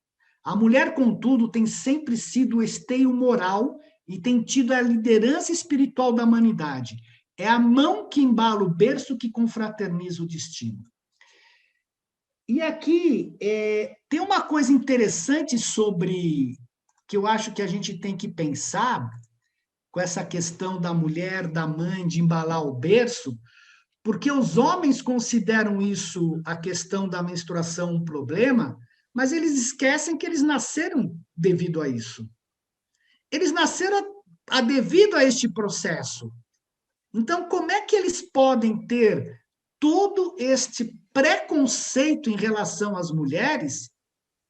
Speaker 1: A mulher, contudo, tem sempre sido o esteio moral e tem tido a liderança espiritual da humanidade. É a mão que embala o berço que confraterniza o destino. E aqui tem uma coisa interessante sobre que eu acho que a gente tem que pensar com essa questão da mulher, da mãe, de embalar o berço, porque os homens consideram isso, a questão da menstruação, um problema, mas eles esquecem que eles nasceram devido a isso. Eles nasceram devido a este processo. Então, como é que eles podem ter todo este preconceito em relação às mulheres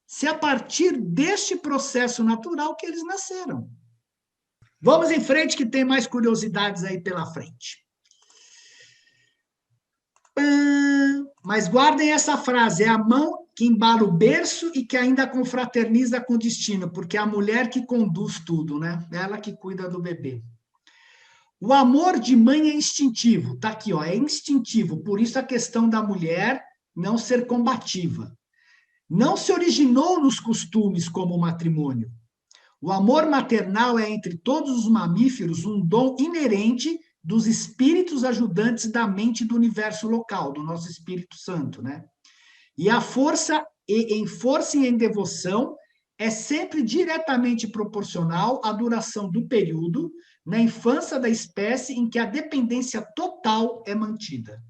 Speaker 1: se a partir deste processo natural que eles nasceram? Vamos em frente, que tem mais curiosidades aí pela frente. Mas guardem essa frase, é a mão que embala o berço e que ainda confraterniza com o destino, porque é a mulher que conduz tudo, né? Ela que cuida do bebê. O amor de mãe é instintivo, tá aqui, ó, é instintivo, por isso a questão da mulher não ser combativa. Não se originou nos costumes como o matrimônio. O amor maternal é, entre todos os mamíferos, um dom inerente dos espíritos ajudantes da mente do universo local, do nosso Espírito Santo, né? E a força em força e em devoção é sempre diretamente proporcional à duração do período na infância da espécie em que a dependência total é mantida.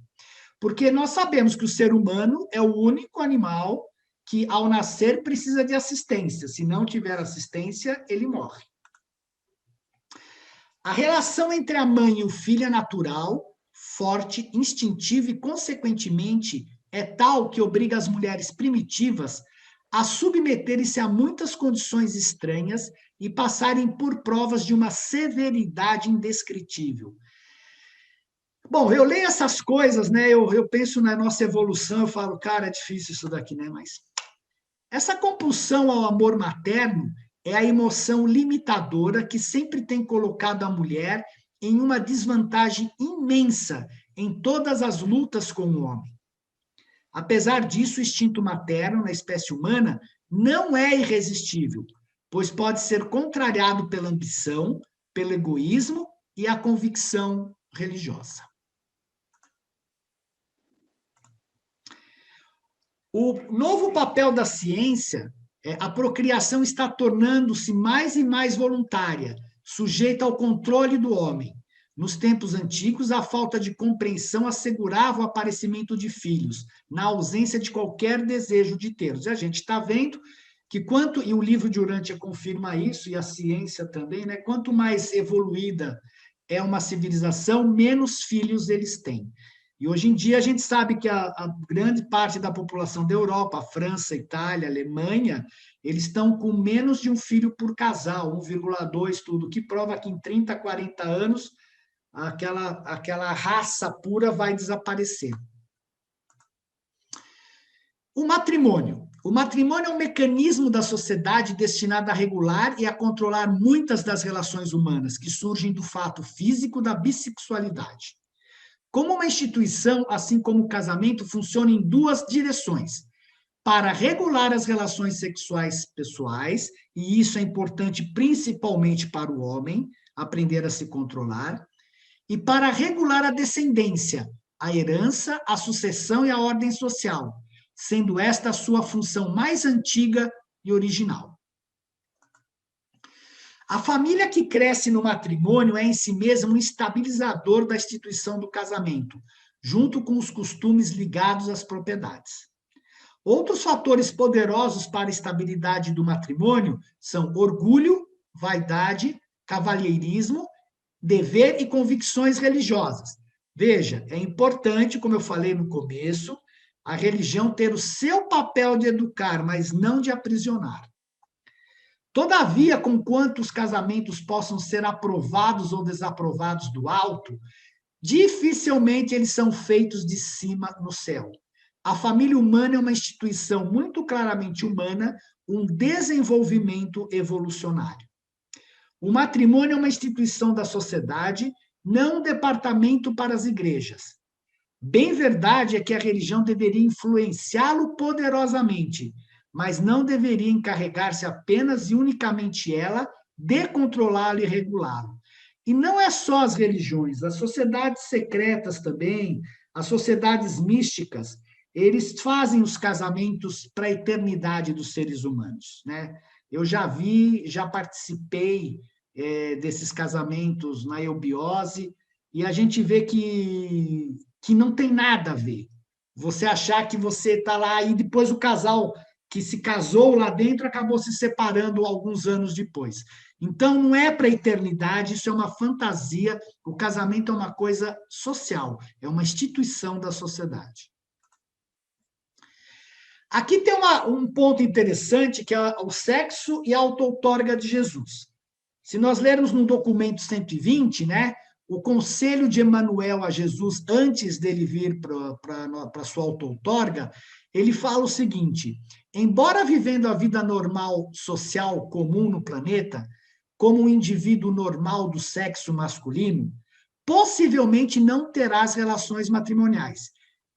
Speaker 1: Porque nós sabemos que o ser humano é o único animal que, ao nascer, precisa de assistência. Se não tiver assistência, ele morre. A relação entre a mãe e o filho é natural, forte, instintiva e, consequentemente, é tal que obriga as mulheres primitivas a submeterem-se a muitas condições estranhas e passarem por provas de uma severidade indescritível. Bom, eu leio essas coisas, né? Eu penso na nossa evolução, eu falo, cara, é difícil isso daqui, né? Mas essa compulsão ao amor materno é a emoção limitadora que sempre tem colocado a mulher em uma desvantagem imensa em todas as lutas com o homem. Apesar disso, o instinto materno na espécie humana não é irresistível, pois pode ser contrariado pela ambição, pelo egoísmo e a convicção religiosa. O novo papel da ciência, a procriação está tornando-se mais e mais voluntária, sujeita ao controle do homem. Nos tempos antigos, a falta de compreensão assegurava o aparecimento de filhos, na ausência de qualquer desejo de tê-los. E a gente está vendo que e o livro de Urântia confirma isso, e a ciência também, né? Quanto mais evoluída é uma civilização, menos filhos eles têm. E hoje em dia a gente sabe que a grande parte da população da Europa, a França, a Itália, a Alemanha, eles estão com menos de um filho por casal, 1,2, tudo, que prova que em 30, 40 anos aquela raça pura vai desaparecer. O matrimônio. O matrimônio é um mecanismo da sociedade destinado a regular e a controlar muitas das relações humanas que surgem do fato físico da bissexualidade. Como uma instituição, assim como o casamento, funciona em duas direções: para regular as relações sexuais pessoais, e isso é importante principalmente para o homem, aprender a se controlar, e para regular a descendência, a herança, a sucessão e a ordem social, sendo esta a sua função mais antiga e original. A família que cresce no matrimônio é em si mesma um estabilizador da instituição do casamento, junto com os costumes ligados às propriedades. Outros fatores poderosos para a estabilidade do matrimônio são orgulho, vaidade, cavalheirismo, dever e convicções religiosas. Veja, é importante, como eu falei no começo, a religião ter o seu papel de educar, mas não de aprisionar. Todavia, conquanto os casamentos possam ser aprovados ou desaprovados do alto, dificilmente eles são feitos de cima no céu. A família humana é uma instituição muito claramente humana, um desenvolvimento evolucionário. O matrimônio é uma instituição da sociedade, não um departamento para as igrejas. Bem verdade é que a religião deveria influenciá-lo poderosamente, mas não deveria encarregar-se apenas e unicamente ela de controlá-lo e regulá-lo. E não é só as religiões, as sociedades secretas também, as sociedades místicas, eles fazem os casamentos para a eternidade dos seres humanos, né? Eu já vi, já participei desses casamentos na eubiose, e a gente vê que não tem nada a ver. Você achar que você está lá e depois o casal que se casou lá dentro acabou se separando alguns anos depois. Então, não é para a eternidade, isso é uma fantasia. O casamento é uma coisa social, é uma instituição da sociedade. Aqui tem um ponto interessante, que é o sexo e a auto-outorga de Jesus. Se nós lermos no documento 120, né, o conselho de Emanuel a Jesus, antes dele vir para a sua auto-outorga, ele fala o seguinte: embora vivendo a vida normal social comum no planeta, como um indivíduo normal do sexo masculino, possivelmente não terás relações matrimoniais,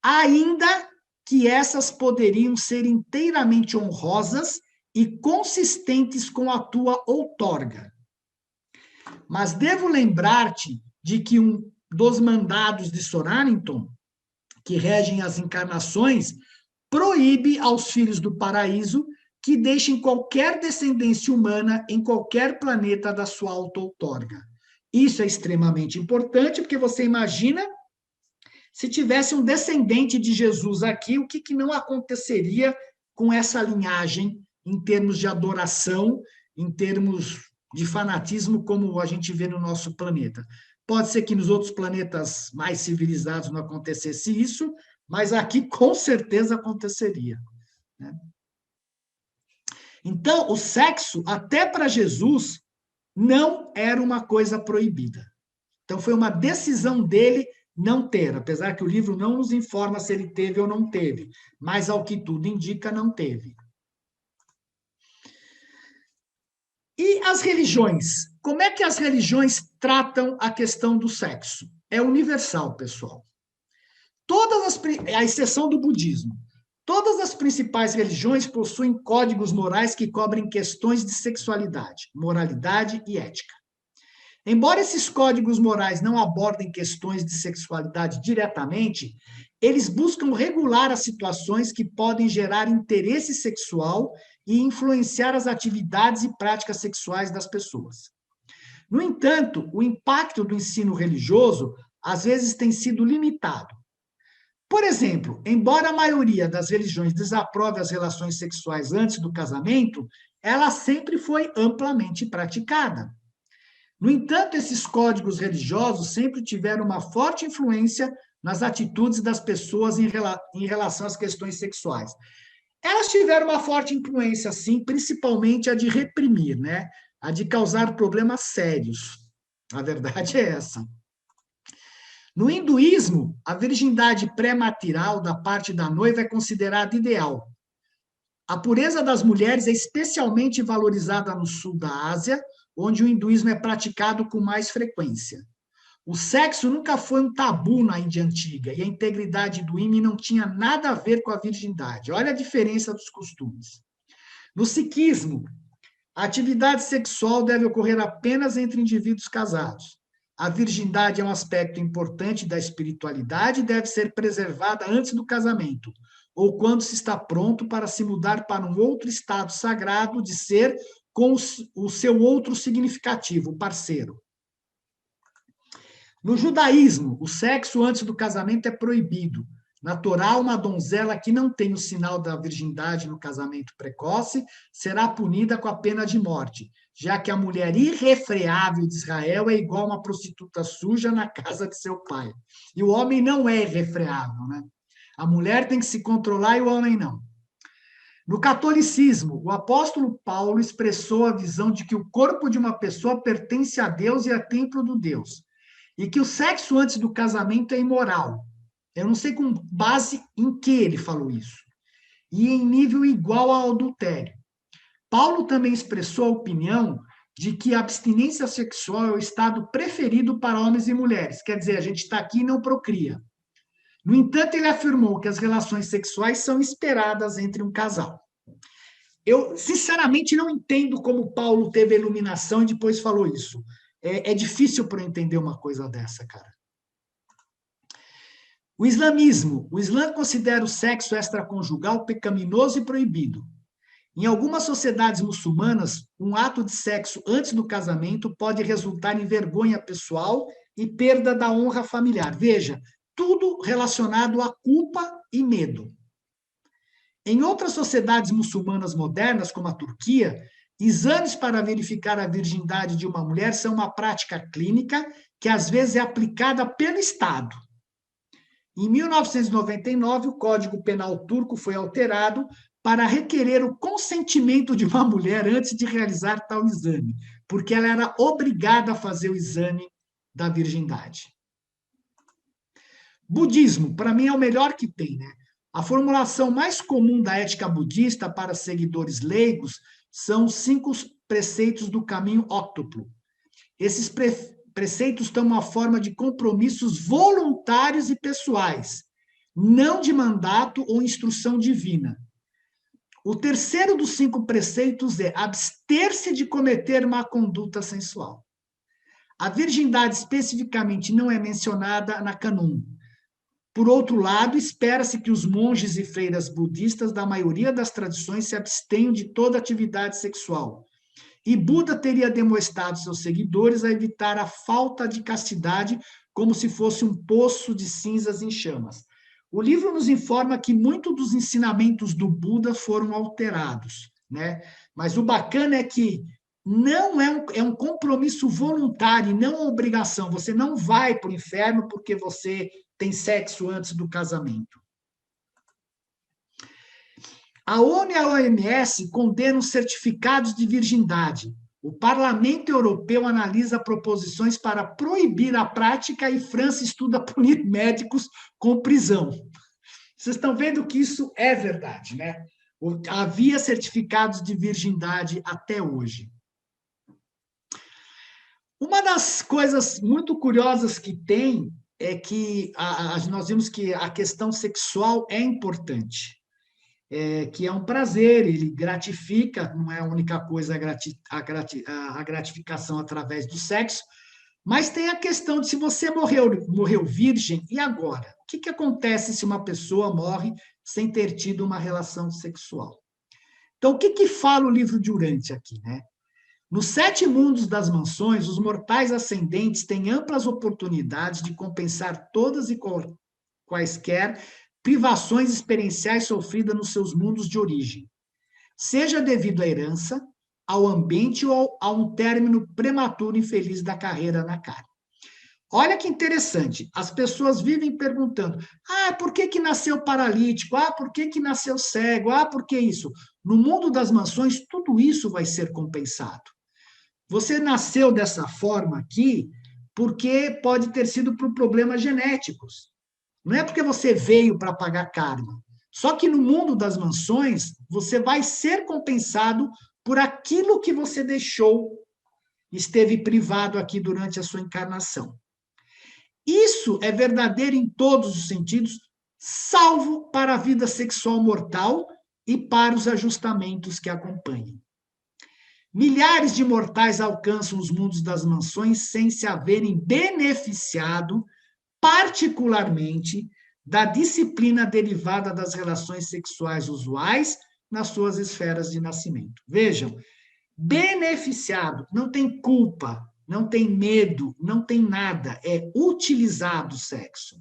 Speaker 1: ainda que essas poderiam ser inteiramente honrosas e consistentes com a tua outorga. Mas devo lembrar-te de que um dos mandados de Sorarrington, que regem as encarnações, proíbe aos filhos do paraíso que deixem qualquer descendência humana em qualquer planeta da sua auto-outorga. Isso é extremamente importante, porque você imagina se tivesse um descendente de Jesus aqui, o que não aconteceria com essa linhagem em termos de adoração, em termos de fanatismo, como a gente vê no nosso planeta. Pode ser que nos outros planetas mais civilizados não acontecesse isso, mas aqui com certeza aconteceria, né? Então, o sexo, até para Jesus, não era uma coisa proibida. Então, foi uma decisão dele não ter, apesar que o livro não nos informa se ele teve ou não teve, mas ao que tudo indica, não teve. E as religiões? Como é que as religiões tratam a questão do sexo? É universal, pessoal. À exceção do budismo, todas as principais religiões possuem códigos morais que cobrem questões de sexualidade, moralidade e ética. Embora esses códigos morais não abordem questões de sexualidade diretamente, eles buscam regular as situações que podem gerar interesse sexual e influenciar as atividades e práticas sexuais das pessoas. No entanto, o impacto do ensino religioso às vezes tem sido limitado. Por exemplo, embora a maioria das religiões desaprove as relações sexuais antes do casamento, ela sempre foi amplamente praticada. No entanto, esses códigos religiosos sempre tiveram uma forte influência nas atitudes das pessoas em relação às questões sexuais. Elas tiveram uma forte influência, sim, principalmente a de reprimir, né? A de causar problemas sérios. A verdade é essa. No hinduísmo, a virgindade pré-material da parte da noiva é considerada ideal. A pureza das mulheres é especialmente valorizada no sul da Ásia, onde o hinduísmo é praticado com mais frequência. O sexo nunca foi um tabu na Índia Antiga, e a integridade do ímã não tinha nada a ver com a virgindade. Olha a diferença dos costumes. No sikhismo, a atividade sexual deve ocorrer apenas entre indivíduos casados. A virgindade é um aspecto importante da espiritualidade e deve ser preservada antes do casamento, ou quando se está pronto para se mudar para um outro estado sagrado de ser com o seu outro significativo, o parceiro. No judaísmo, o sexo antes do casamento é proibido. Na Torá, uma donzela que não tem o sinal da virgindade no casamento precoce será punida com a pena de morte, já que a mulher irrefreável de Israel é igual a uma prostituta suja na casa de seu pai. E o homem não é irrefreável, né? A mulher tem que se controlar e o homem não. No catolicismo, o apóstolo Paulo expressou a visão de que o corpo de uma pessoa pertence a Deus e é templo do Deus, e que o sexo antes do casamento é imoral. Eu não sei com base em que ele falou isso. E em nível igual ao adultério. Paulo também expressou a opinião de que a abstinência sexual é o estado preferido para homens e mulheres. Quer dizer, a gente está aqui e não procria. No entanto, ele afirmou que as relações sexuais são esperadas entre um casal. Eu, sinceramente, não entendo como Paulo teve a iluminação e depois falou isso. É difícil para eu entender uma coisa dessa, cara. O islamismo. O Islã considera o sexo extraconjugal pecaminoso e proibido. Em algumas sociedades muçulmanas, um ato de sexo antes do casamento pode resultar em vergonha pessoal e perda da honra familiar. Veja, tudo relacionado a culpa e medo. Em outras sociedades muçulmanas modernas, como a Turquia, exames para verificar a virgindade de uma mulher são uma prática clínica que às vezes é aplicada pelo Estado. Em 1999, o Código Penal turco foi alterado para requerer o consentimento de uma mulher antes de realizar tal exame, porque ela era obrigada a fazer o exame da virgindade. Budismo, para mim, é o melhor que tem, né? A formulação mais comum da ética budista para seguidores leigos são os 5 preceitos do caminho óctuplo. Esses preceitos tomam a forma de compromissos voluntários e pessoais, não de mandato ou instrução divina. O terceiro dos 5 preceitos é abster-se de cometer má conduta sensual. A virgindade especificamente não é mencionada na Kanun. Por outro lado, espera-se que os monges e freiras budistas da maioria das tradições se abstenham de toda atividade sexual. E Buda teria demonstrado seus seguidores a evitar a falta de castidade como se fosse um poço de cinzas em chamas. O livro nos informa que muitos dos ensinamentos do Buda foram alterados, né? Mas o bacana é que não é um compromisso voluntário, não uma obrigação. Você não vai para o inferno porque você tem sexo antes do casamento. A ONU e a OMS condenam certificados de virgindade. O Parlamento Europeu analisa proposições para proibir a prática e França estuda punir médicos com prisão. Vocês estão vendo que isso é verdade, né? Havia certificados de virgindade até hoje. Uma das coisas muito curiosas que tem é que nós vimos que a questão sexual é importante. Que é um prazer, ele gratifica, não é a única coisa a gratificação através do sexo, mas tem a questão de se você morreu virgem, e agora? O que acontece se uma pessoa morre sem ter tido uma relação sexual? Então, o que fala o livro de Urântia aqui, né? Nos 7 mundos das mansões, os mortais ascendentes têm amplas oportunidades de compensar todas e quaisquer privações experienciais sofridas nos seus mundos de origem, seja devido à herança, ao ambiente ou a um término prematuro e infeliz da carreira na carne. Olha que interessante, as pessoas vivem perguntando, por que nasceu paralítico? Por que nasceu cego? Por que isso? No mundo das mansões, tudo isso vai ser compensado. Você nasceu dessa forma aqui porque pode ter sido por problemas genéticos. Não é porque você veio para pagar karma. Só que no mundo das mansões, você vai ser compensado por aquilo que você deixou, esteve privado aqui durante a sua encarnação. Isso é verdadeiro em todos os sentidos, salvo para a vida sexual mortal e para os ajustamentos que acompanham. Milhares de mortais alcançam os mundos das mansões sem se haverem beneficiado, particularmente, da disciplina derivada das relações sexuais usuais nas suas esferas de nascimento. Vejam, beneficiado, não tem culpa, não tem medo, não tem nada, é utilizado o sexo.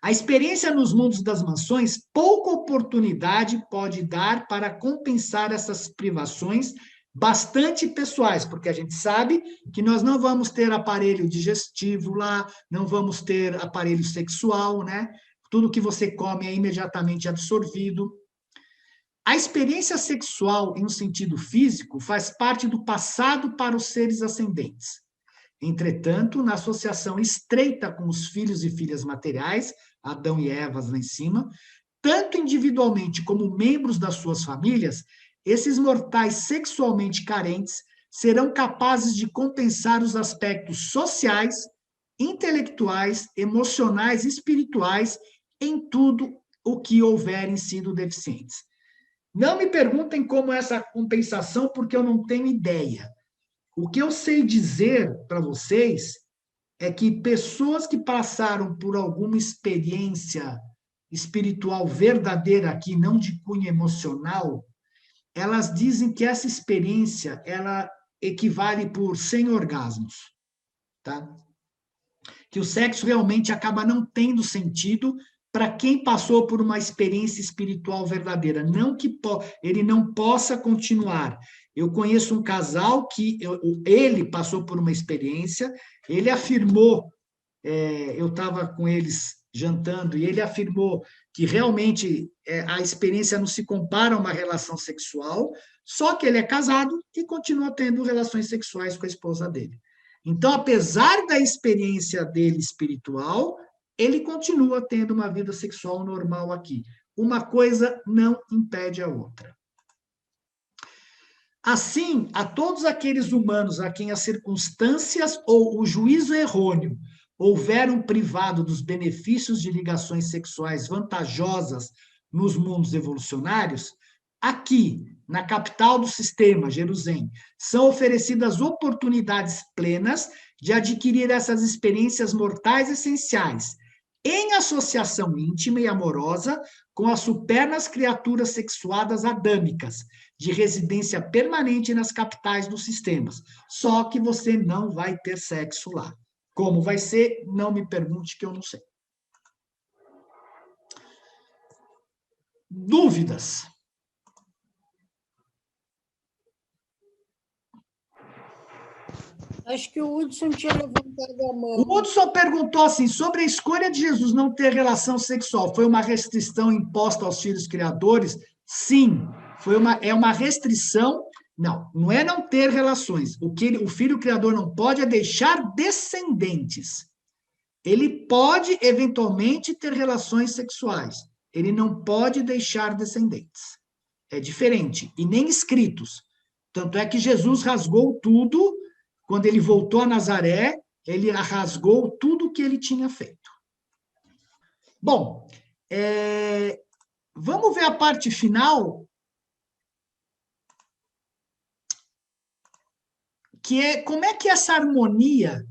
Speaker 1: A experiência nos mundos das mansões, pouca oportunidade pode dar para compensar essas privações bastante pessoais, porque a gente sabe que nós não vamos ter aparelho digestivo lá, não vamos ter aparelho sexual, né? Tudo que você come é imediatamente absorvido. A experiência sexual, em um sentido físico, faz parte do passado para os seres ascendentes. Entretanto, na associação estreita com os filhos e filhas materiais, Adão e Eva lá em cima, tanto individualmente como membros das suas famílias, esses mortais sexualmente carentes serão capazes de compensar os aspectos sociais, intelectuais, emocionais e espirituais em tudo o que houverem sido deficientes. Não me perguntem como é essa compensação, porque eu não tenho ideia. O que eu sei dizer para vocês é que pessoas que passaram por alguma experiência espiritual verdadeira aqui, não de cunho emocional, elas dizem que essa experiência, ela equivale por 100 orgasmos, tá? Que o sexo realmente acaba não tendo sentido para quem passou por uma experiência espiritual verdadeira, não que ele não possa continuar. Eu conheço um casal que ele passou por uma experiência, ele afirmou, eu estava com eles jantando, e ele afirmou que realmente a experiência não se compara a uma relação sexual, só que ele é casado e continua tendo relações sexuais com a esposa dele. Então, apesar da experiência dele espiritual, ele continua tendo uma vida sexual normal aqui. Uma coisa não impede a outra. Assim, a todos aqueles humanos a quem as circunstâncias ou o juízo errôneo houveram privado dos benefícios de ligações sexuais vantajosas nos mundos evolucionários, aqui, na capital do sistema, Jerusalém, são oferecidas oportunidades plenas de adquirir essas experiências mortais essenciais, em associação íntima e amorosa com as supernas criaturas sexuadas adâmicas, de residência permanente nas capitais dos sistemas. Só que você não vai ter sexo lá. Como vai ser? Não me pergunte, que eu não sei. Dúvidas?
Speaker 2: Acho que o Hudson tinha levantado a mão.
Speaker 1: O Hudson perguntou assim, sobre a escolha de Jesus não ter relação sexual, foi uma restrição imposta aos filhos criadores? Sim, é uma restrição. Não é não ter relações. O filho criador não pode é deixar descendentes. Ele pode, eventualmente, ter relações sexuais. Ele não pode deixar descendentes. É diferente. E nem escritos. Tanto é que Jesus rasgou tudo, quando ele voltou a Nazaré, ele rasgou tudo o que ele tinha feito. Bom, vamos ver a parte final, que é como é que essa harmonia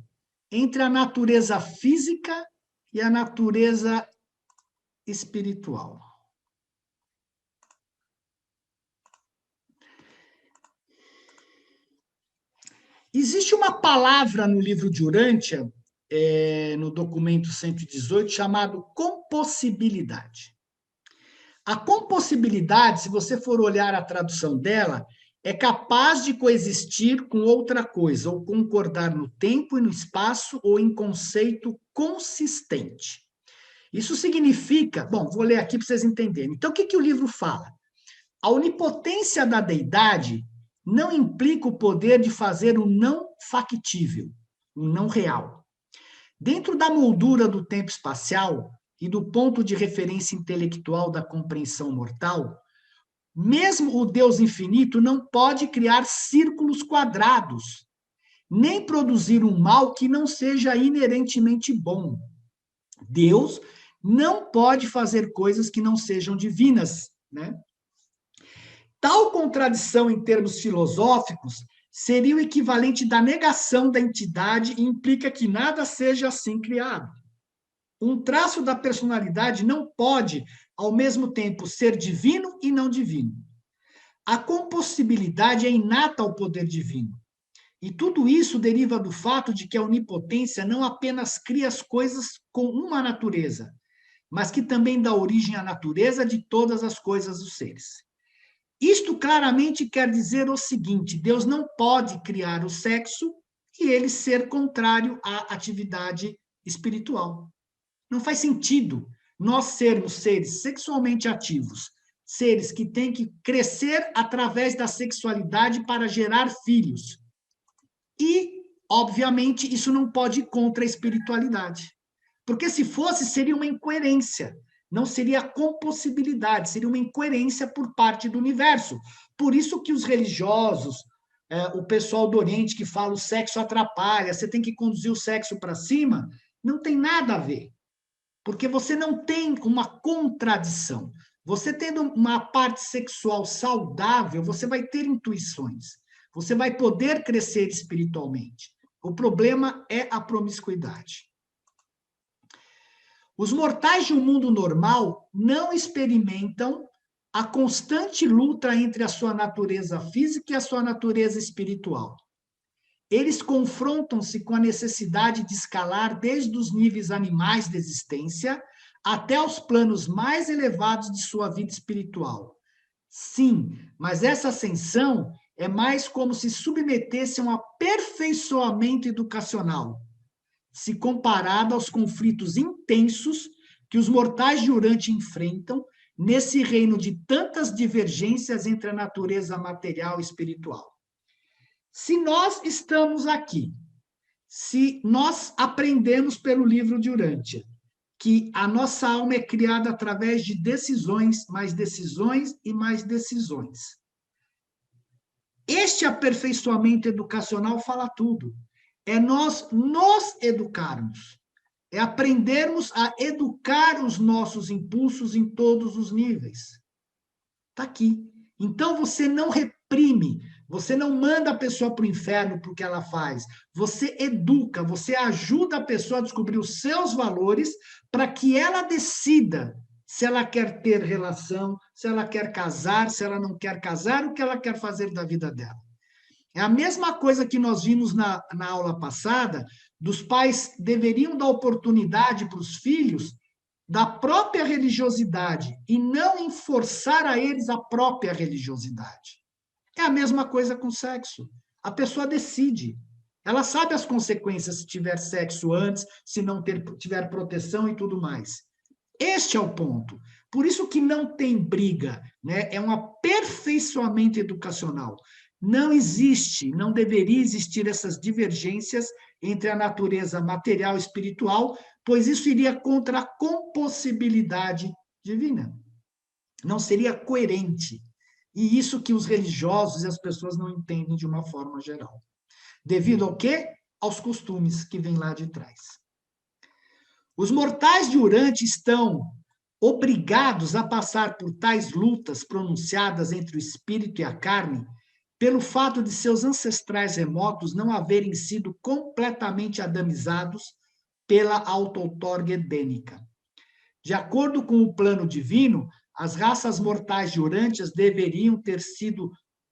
Speaker 1: entre a natureza física e a natureza espiritual. Existe uma palavra no livro de Urântia, no documento 118, chamado compossibilidade. A compossibilidade, se você for olhar a tradução dela, é capaz de coexistir com outra coisa, ou concordar no tempo e no espaço, ou em conceito consistente. Isso significa... Bom, vou ler aqui para vocês entenderem. Então, o que o livro fala? A onipotência da deidade não implica o poder de fazer o não factível. o não real. Dentro da moldura do tempo espacial e do ponto de referência intelectual da compreensão mortal, mesmo o Deus infinito não pode criar círculos quadrados, nem produzir um mal que não seja inerentemente bom. Deus não pode fazer coisas que não sejam divinas, né? Tal contradição em termos filosóficos seria o equivalente da negação da entidade e implica que nada seja assim criado. Um traço da personalidade não pode, ao mesmo tempo, ser divino e não divino. A compossibilidade é inata ao poder divino. E tudo isso deriva do fato de que a onipotência não apenas cria as coisas com uma natureza, mas que também dá origem à natureza de todas as coisas dos seres. Isto claramente quer dizer o seguinte: Deus não pode criar o sexo e ele ser contrário à atividade espiritual. Não faz sentido nós sermos seres sexualmente ativos, seres que têm que crescer através da sexualidade para gerar filhos. E, obviamente, isso não pode ir contra a espiritualidade. Porque se fosse, seria uma incoerência. Não seria compossibilidade, seria uma incoerência por parte do universo. Por isso que os religiosos, o pessoal do Oriente que fala o sexo atrapalha, você tem que conduzir o sexo para cima, não tem nada a ver. Porque você não tem uma contradição. Você tendo uma parte sexual saudável, você vai ter intuições. Você vai poder crescer espiritualmente. O problema é a promiscuidade. Os mortais de um mundo normal não experimentam a constante luta entre a sua natureza física e a sua natureza espiritual. Eles confrontam-se com a necessidade de escalar desde os níveis animais de existência até os planos mais elevados de sua vida espiritual. Sim, mas essa ascensão é mais como se submetesse a um aperfeiçoamento educacional, se comparado aos conflitos intensos que os mortais de Urante enfrentam nesse reino de tantas divergências entre a natureza material e espiritual. Se nós estamos aqui, se nós aprendemos pelo livro de Urântia que a nossa alma é criada através de decisões, mais decisões e mais decisões. Este aperfeiçoamento educacional fala tudo. É nós nos educarmos. É aprendermos a educar os nossos impulsos em todos os níveis. Está aqui. Então, você não reprime, você não manda a pessoa para o inferno por que ela faz. Você educa, você ajuda a pessoa a descobrir os seus valores para que ela decida se ela quer ter relação, se ela quer casar, se ela não quer casar, o que ela quer fazer da vida dela. É a mesma coisa que nós vimos na aula passada, dos pais deveriam dar oportunidade para os filhos da própria religiosidade e não enforçar a eles a própria religiosidade. É a mesma coisa com sexo. A pessoa decide. Ela sabe as consequências se tiver sexo antes, se não tiver proteção e tudo mais. Este é o ponto. Por isso que não tem briga, né? É um aperfeiçoamento educacional. Não existe, não deveria existir essas divergências entre a natureza material e espiritual, pois isso iria contra a compossibilidade divina. Não seria coerente. E isso que os religiosos e as pessoas não entendem de uma forma geral. Devido ao quê? Aos costumes que vêm lá de trás. Os mortais de Urante estão obrigados a passar por tais lutas pronunciadas entre o espírito e a carne, pelo fato de seus ancestrais remotos não haverem sido completamente adamizados pela auto-outorga edênica. De acordo com o plano divino, as raças mortais de Urântias deveriam ter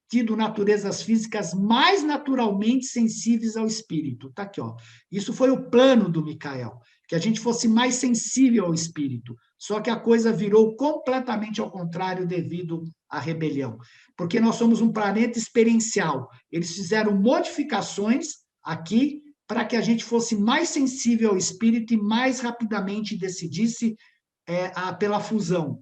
Speaker 1: tido naturezas físicas mais naturalmente sensíveis ao espírito. Tá aqui, ó. Isso foi o plano do Micael, que a gente fosse mais sensível ao espírito. Só que a coisa virou completamente ao contrário devido à rebelião. Porque nós somos um planeta experiencial. Eles fizeram modificações aqui para que a gente fosse mais sensível ao espírito e mais rapidamente decidisse pela fusão.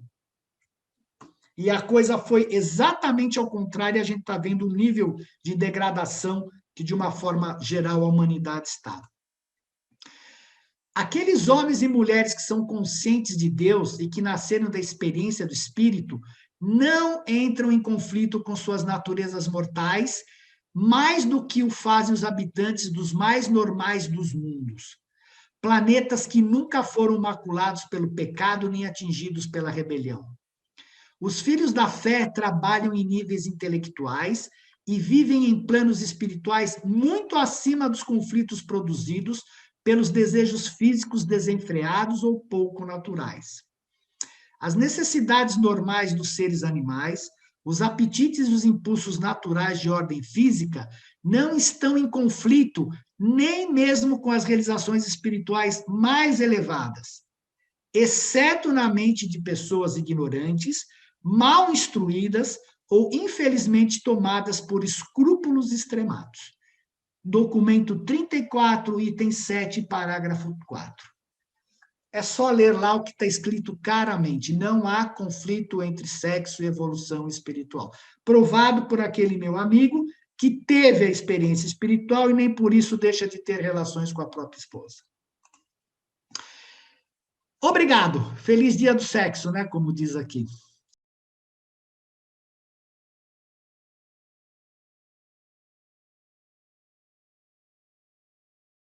Speaker 1: E a coisa foi exatamente ao contrário, a gente está vendo um nível de degradação que, de uma forma geral, a humanidade está. Aqueles homens e mulheres que são conscientes de Deus e que nasceram da experiência do Espírito não entram em conflito com suas naturezas mortais, mais do que o fazem os habitantes dos mais normais dos mundos. Planetas que nunca foram maculados pelo pecado nem atingidos pela rebelião. Os filhos da fé trabalham em níveis intelectuais e vivem em planos espirituais muito acima dos conflitos produzidos pelos desejos físicos desenfreados ou pouco naturais. As necessidades normais dos seres animais, os apetites e os impulsos naturais de ordem física não estão em conflito nem mesmo com as realizações espirituais mais elevadas, exceto na mente de pessoas ignorantes, mal instruídas ou, infelizmente, tomadas por escrúpulos extremados. Documento 34, item 7, parágrafo 4. É só ler lá o que está escrito claramente. Não há conflito entre sexo e evolução espiritual. Provado por aquele meu amigo que teve a experiência espiritual e nem por isso deixa de ter relações com a própria esposa. Obrigado. Feliz dia do sexo, né? Como diz aqui.